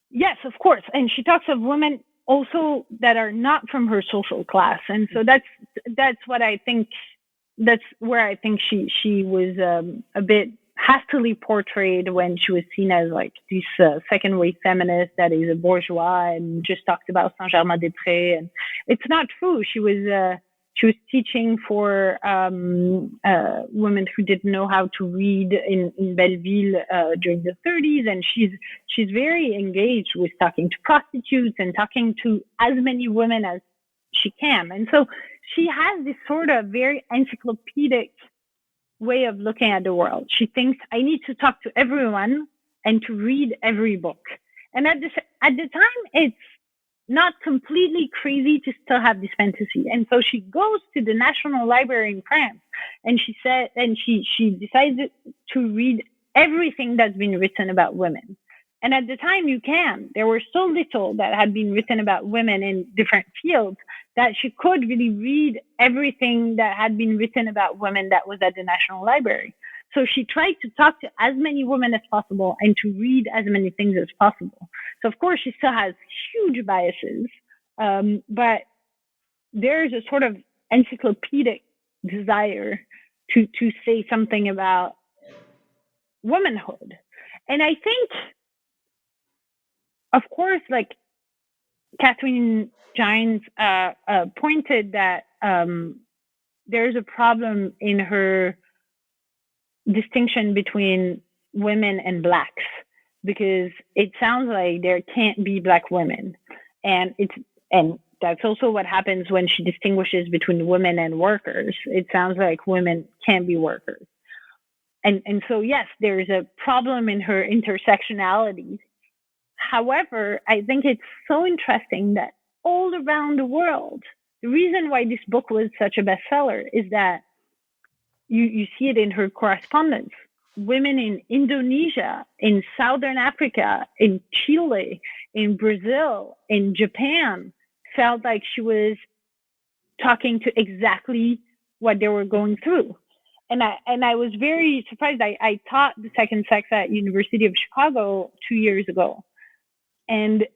yes, of course. And she talks of women also that are not from her social class. And so that's where I think she was a bit hastily portrayed when she was seen as like this second wave feminist that is a bourgeois and just talked about Saint-Germain-des-Prés. And it's not true. She was teaching for women who didn't know how to read in Belleville during the 30s, and she's very engaged with talking to prostitutes and talking to as many women as she can. And so she has this sort of very encyclopedic way of looking at the world. She thinks, I need to talk to everyone and to read every book. And at the time, it's not completely crazy to still have this fantasy. And so she goes to the National Library in France, and she decided to read everything that's been written about women. And at the time, there were so little that had been written about women in different fields that she could really read everything that had been written about women that was at the National Library. So she tried to talk to as many women as possible and to read as many things as possible. So of course, she still has huge biases, but there's a sort of encyclopedic desire to say something about womanhood. And I think, of course, like Catherine Gines pointed that there's a problem in her distinction between women and blacks, because it sounds like there can't be black women, and that's also what happens when she distinguishes between women and workers. It sounds like women can't be workers, and so yes, there's a problem in her intersectionality. However, I think it's so interesting that all around the world, the reason why this book was such a bestseller is that you see it in her correspondence. Women in Indonesia, in Southern Africa, in Chile, in Brazil, in Japan, felt like she was talking to exactly what they were going through. And I was very surprised. I taught the second sex at University of Chicago 2 years ago. And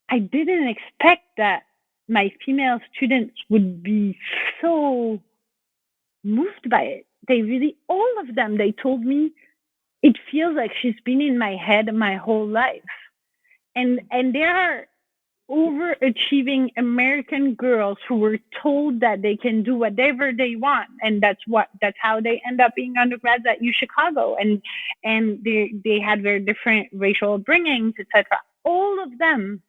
I didn't expect that my female students would be so moved by it. All of them, they told me, it feels like she's been in my head my whole life. And there are overachieving American girls who were told that they can do whatever they want, and that's how they end up being undergrads at U Chicago, and they had very different racial upbringings, etc. All of them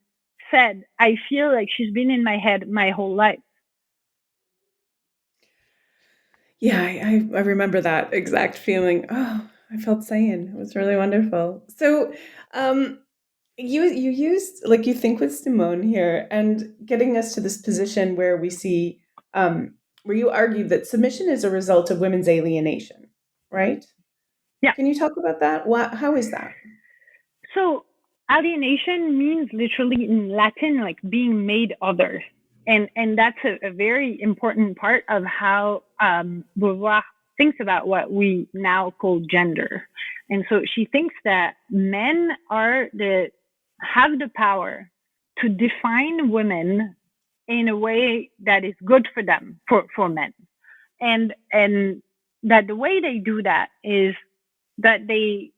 said, I feel like she's been in my head my whole life. Yeah, I remember that exact feeling. Oh, I felt sane. It was really wonderful. So you used, like, you think with Simone here, and getting us to this position where we see where you argue that submission is a result of women's alienation, right? Yeah. Can you talk about that? How is that? So alienation means literally in Latin, like being made other. And that's a very important part of how Beauvoir thinks about what we now call gender. And so she thinks that men have the power to define women in a way that is good for them, for men. And that the way they do that is that the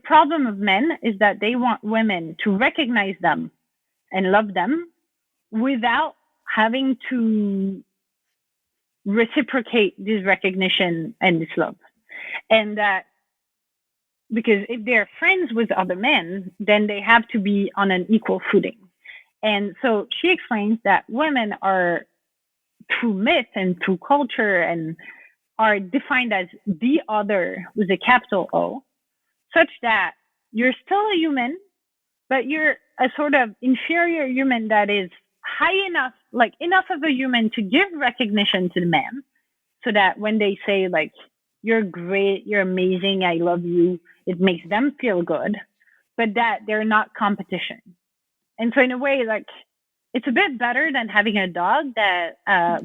problem of men is that they want women to recognize them and love them without having to reciprocate this recognition and this love. And that because if they're friends with other men, then they have to be on an equal footing. And so she explains that women are, through myth and through culture, and are defined as the other with a capital O, such that you're still a human, but you're a sort of inferior human that is high enough, like enough of a human to give recognition to the man, so that when they say like, you're great, you're amazing, I love you, it makes them feel good, but that they're not competition. And so in a way, like, it's a bit better than having a dog that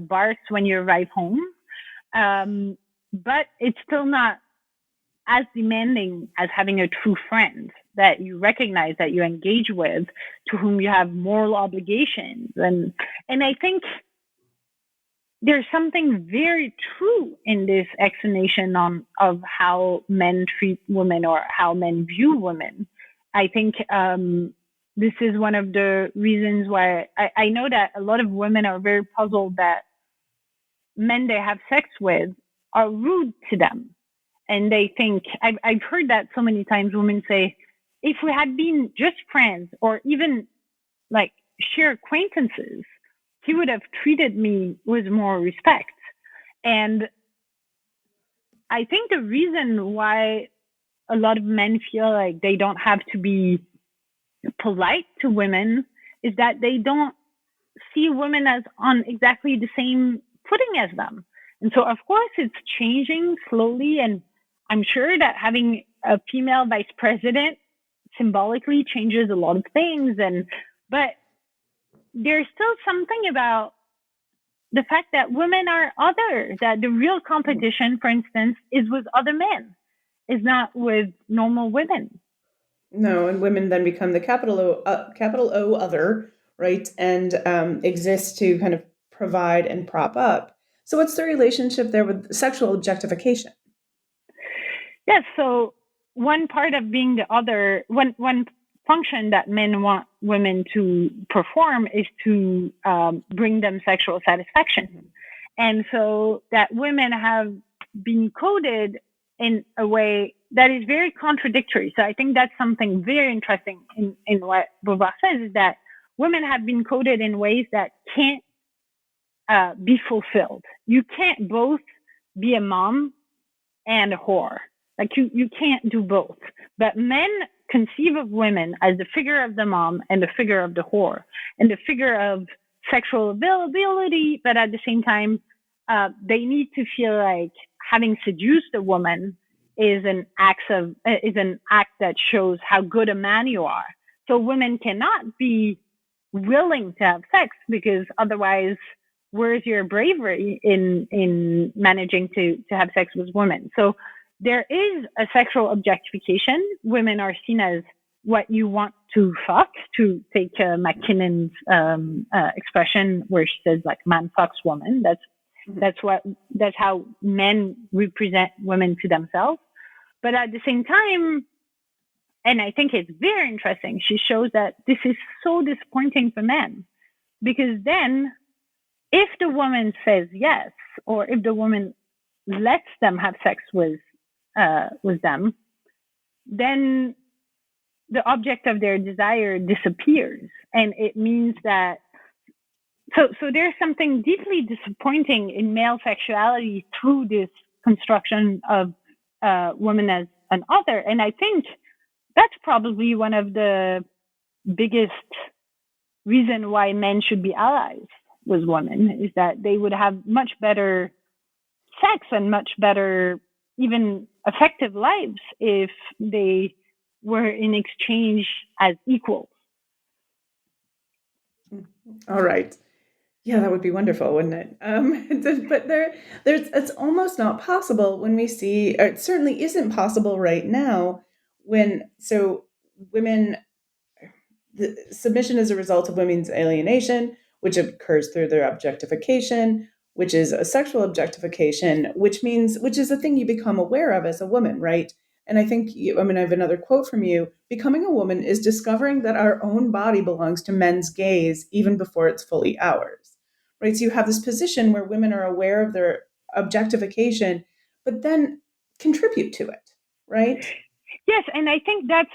barks when you arrive home. But it's still not as demanding as having a true friend that you recognize, that you engage with, to whom you have moral obligations. And I think there's something very true in this explanation of how men treat women or how men view women. I think this is one of the reasons why I know that a lot of women are very puzzled that men they have sex with are rude to them. And they think, I've heard that so many times, women say, if we had been just friends or even like sheer acquaintances, he would have treated me with more respect. And I think the reason why a lot of men feel like they don't have to be polite to women is that they don't see women as on exactly the same footing as them. And so, of course, it's changing slowly. And I'm sure that having a female vice president symbolically changes a lot of things. But there's still something about the fact that women are other, that the real competition, for instance, is with other men, is not with normal women. No, and women then become the capital O other, right? And exist to kind of provide and prop up. So, what's the relationship there with sexual objectification? Yes. So one part of being the other, one function that men want women to perform is to bring them sexual satisfaction. And so that women have been coded in a way that is very contradictory. So I think that's something very interesting in what Beauvoir says, is that women have been coded in ways that can't be fulfilled. You can't both be a mom and a whore. Like you can't do both. But men conceive of women as the figure of the mom and the figure of the whore and the figure of sexual availability, but at the same time, they need to feel like having seduced a woman is an act that shows how good a man you are. So women cannot be willing to have sex, because otherwise, where's your bravery in managing to have sex with women? So there is a sexual objectification. Women are seen as what you want to fuck, to take McKinnon's expression where she says like man fucks woman. That's how men represent women to themselves. But at the same time, and I think it's very interesting, she shows that this is so disappointing for men, because then if the woman says yes, or if the woman lets them have sex with them, then the object of their desire disappears. And it means that, so there's something deeply disappointing in male sexuality through this construction of women as an other. And I think that's probably one of the biggest reason why men should be allies with women, is that they would have much better sex and much better, even effective lives, if they were in exchange as equals. All right. Yeah, that would be wonderful, wouldn't it? But it's almost not possible when we see, or it certainly isn't possible right now, women, the submission is a result of women's alienation, which occurs through their objectification, which is a sexual objectification, which is the thing you become aware of as a woman, right? And I think, I have another quote from you. Becoming a woman is discovering that our own body belongs to men's gaze even before it's fully ours, right? So you have this position where women are aware of their objectification, but then contribute to it, right? Yes, and I think that's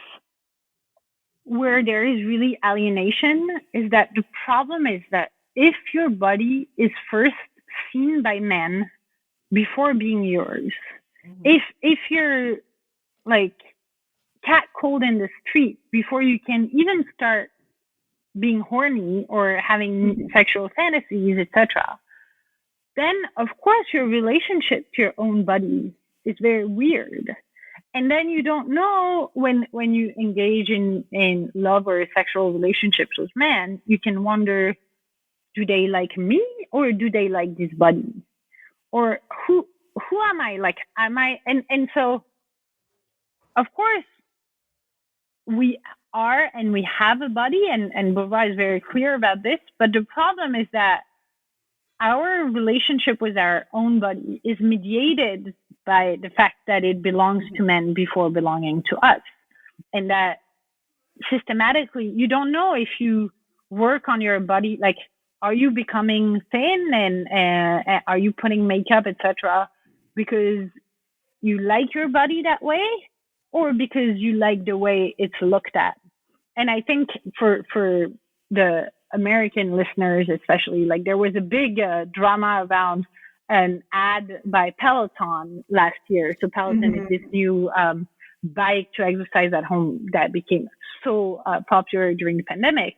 where there is really alienation, is that the problem is that if your body is first seen by men before being yours, if you're like catcalled in the street before you can even start being horny or having sexual fantasies, etc., then of course your relationship to your own body is very weird. And then you don't know when you engage in love or sexual relationships with men, you can wonder, do they like me or do they like this body? Or who am I? Like, am I? And so, of course, we are and we have a body, and Bova is very clear about this. But the problem is that our relationship with our own body is mediated by the fact that it belongs to men before belonging to us. And that systematically, you don't know if you work on your body, like, are you becoming thin and are you putting makeup, etc., because you like your body that way or because you like the way it's looked at. And I think for the American listeners, especially, like, there was a big drama around an ad by Peloton last year. So Peloton is this new bike to exercise at home that became so popular during the pandemic.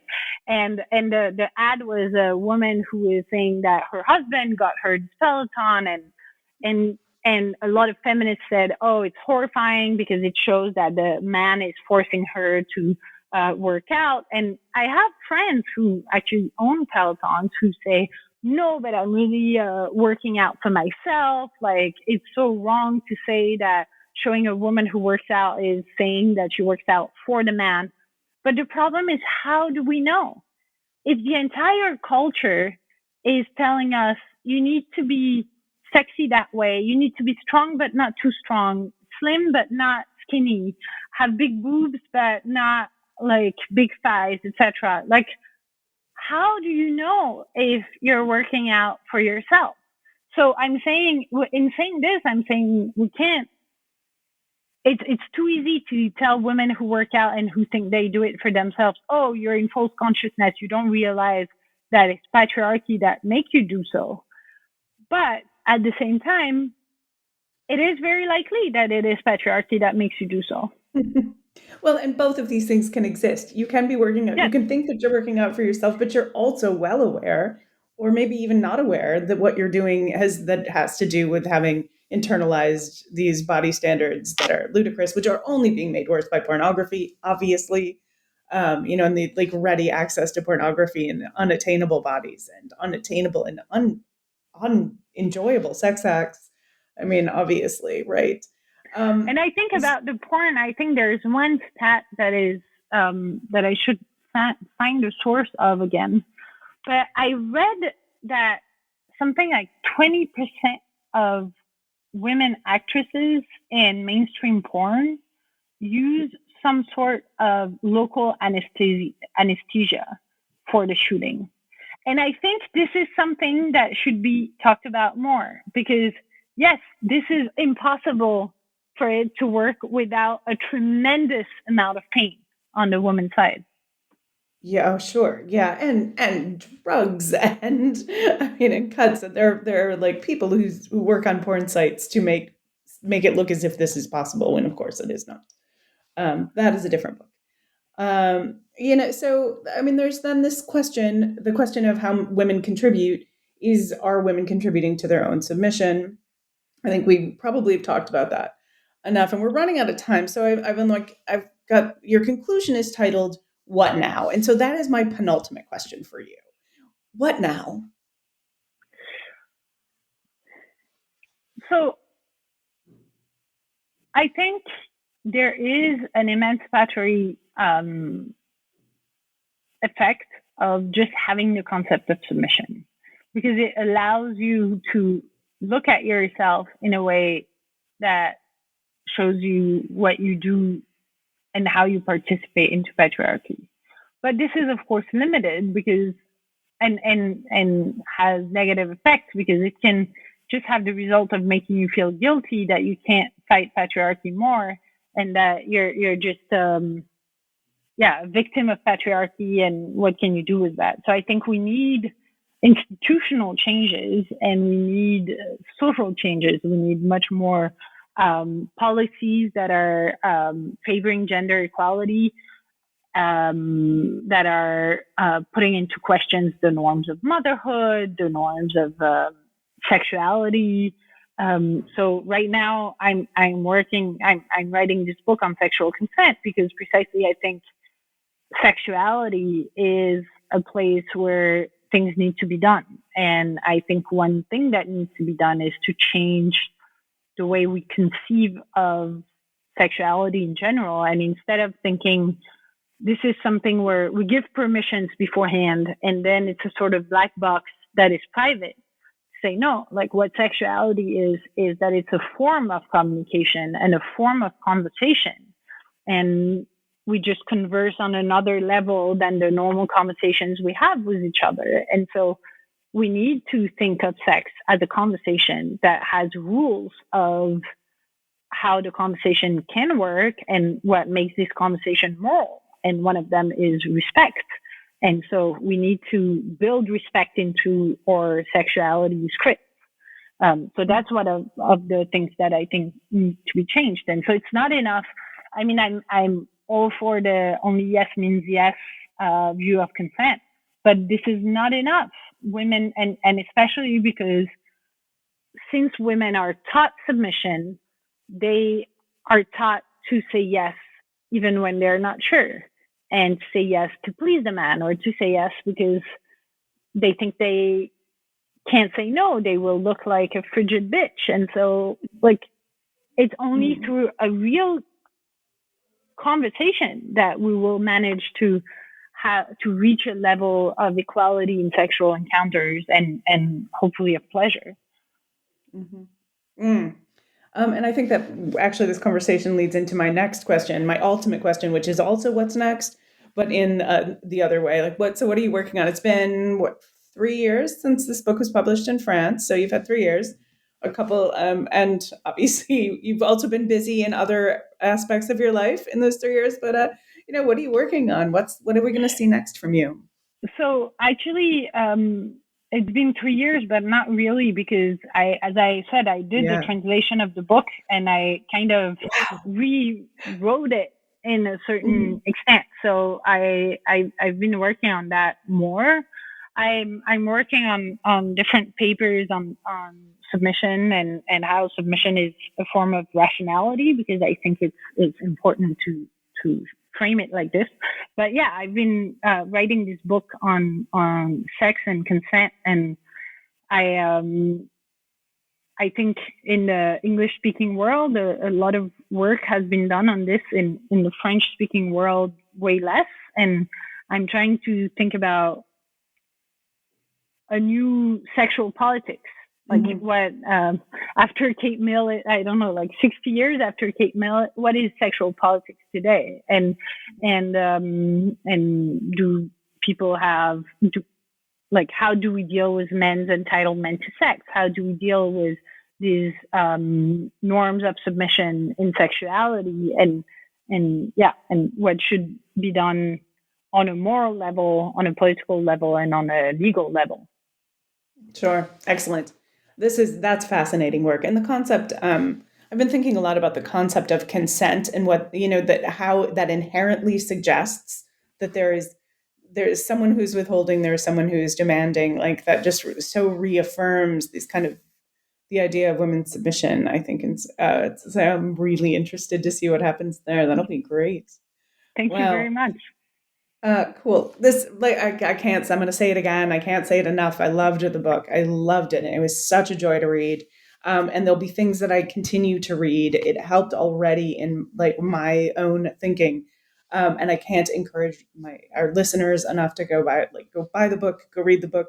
And the ad was a woman who was saying that her husband got her Peloton, and a lot of feminists said, oh, it's horrifying because it shows that the man is forcing her to work out. And I have friends who actually own Pelotons who say, no, but I'm really working out for myself. Like, it's so wrong to say that showing a woman who works out is saying that she works out for the man. But the problem is, how do we know? If the entire culture is telling us you need to be sexy that way, you need to be strong but not too strong, slim but not skinny, have big boobs but not like big thighs, etc. Like, how do you know if you're working out for yourself? So I'm saying, in saying this, I'm saying we can't. It's too easy to tell women who work out and who think they do it for themselves, oh, you're in false consciousness, you don't realize that it's patriarchy that make you do so. But at the same time, it is very likely that it is patriarchy that makes you do so. Well, and both of these things can exist. You can be working out, you can think that you're working out for yourself, but you're also well aware, or maybe even not aware, that what you're doing has to do with having internalized these body standards that are ludicrous, which are only being made worse by pornography, obviously. And the like ready access to pornography and unattainable bodies and unattainable and unenjoyable sex acts. I mean, obviously, right? And I think about the porn, I think there's one stat that is that I should find the source of again. But I read that something like 20% of women actresses in mainstream porn use some sort of local anesthesia for the shooting. And I think this is something that should be talked about more, because yes, this is impossible for it to work without a tremendous amount of pain on the woman's side. Yeah, oh, sure. Yeah. And drugs and cuts. And there are like people who work on porn sites to make it look as if this is possible, when of course it is not. That is a different book. So there's then this question, the question of how women contribute are women contributing to their own submission? I think we probably have talked about that enough, and we're running out of time. So I've got, your conclusion is titled, "What Now?" And so that is my penultimate question for you. What now? So I think there is an emancipatory effect of just having the concept of submission, because it allows you to look at yourself in a way that shows you what you do and how you participate into patriarchy. But this is, of course, limited because and has negative effects, because it can just have the result of making you feel guilty that you can't fight patriarchy more, and that you're just a victim of patriarchy, and what can you do with that? So I think we need institutional changes, and we need social changes. We need much more policies that are favoring gender equality, that are putting into questions the norms of motherhood, the norms of sexuality. So right now I'm writing this book on sexual consent, because precisely I think sexuality is a place where things need to be done. And I think one thing that needs to be done is to change the way we conceive of sexuality in general. And instead of thinking this is something where we give permissions beforehand and then it's a sort of black box that is private, say no, like what sexuality is that it's a form of communication and a form of conversation. And we just converse on another level than the normal conversations we have with each other. And so we need to think of sex as a conversation that has rules of how the conversation can work and what makes this conversation moral. And one of them is respect. And so we need to build respect into our sexuality script. So that's one of the things that I think need to be changed. And so it's not enough. I mean, I'm all for the only yes means yes view of consent, but this is not enough. Women, and especially because since women are taught submission, they are taught to say yes even when they're not sure, and say yes to please the man, or to say yes because they think they can't say no, they will look like a frigid bitch. And so like it's only through a real conversation that we will manage to reach a level of equality in sexual encounters and hopefully of pleasure. And I think that actually this conversation leads into my next question, my ultimate question, which is also what's next, but in the other way. Like what are you working on? It's been 3 years since this book was published in France. So you've had 3 years, a couple, and obviously you've also been busy in other aspects of your life in those 3 years. But what are you working on? What are we going to see next from you? So actually, it's been 3 years, but not really, because as I said, I did the translation of the book and I kind of rewrote it in a certain extent. So I've been working on that more. I'm working on different papers on submission and how submission is a form of rationality, because I think it's important to frame it like this. But yeah, I've been writing this book on sex and consent, and I think in the English-speaking world, a lot of work has been done on this. In the French-speaking world, way less. And I'm trying to think about a new sexual politics. Like what, after Kate Millett, I don't know, like 60 years after Kate Millett, what is sexual politics today? And do people have, how do we deal with men's entitlement to sex? How do we deal with these norms of submission in sexuality? And what should be done on a moral level, on a political level, and on a legal level? Sure. Excellent. That's fascinating work. And the concept, I've been thinking a lot about the concept of consent and what, how that inherently suggests that there is someone who's withholding, there is someone who is demanding, like that just so reaffirms this kind of the idea of women's submission, I think. And so I'm really interested to see what happens there. That'll be great. Thank you very much. Cool. I can't, I'm going to say it again. I can't say it enough. I loved the book. I loved it. And it was such a joy to read. And there'll be things that I continue to read. It helped already in my own thinking. And I can't encourage our listeners enough to go buy the book, go read the book,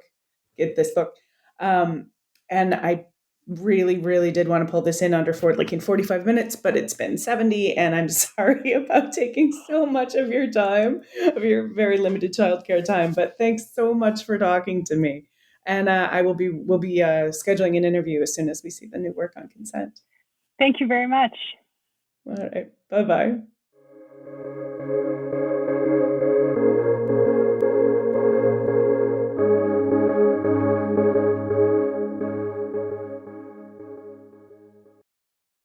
get this book. And I really, really did want to pull this in in 45 minutes, but it's been 70, and I'm sorry about taking so much of your time, of your very limited childcare time. But thanks so much for talking to me. And we'll be scheduling an interview as soon as we see the new work on consent. Thank you very much. All right. Bye-bye.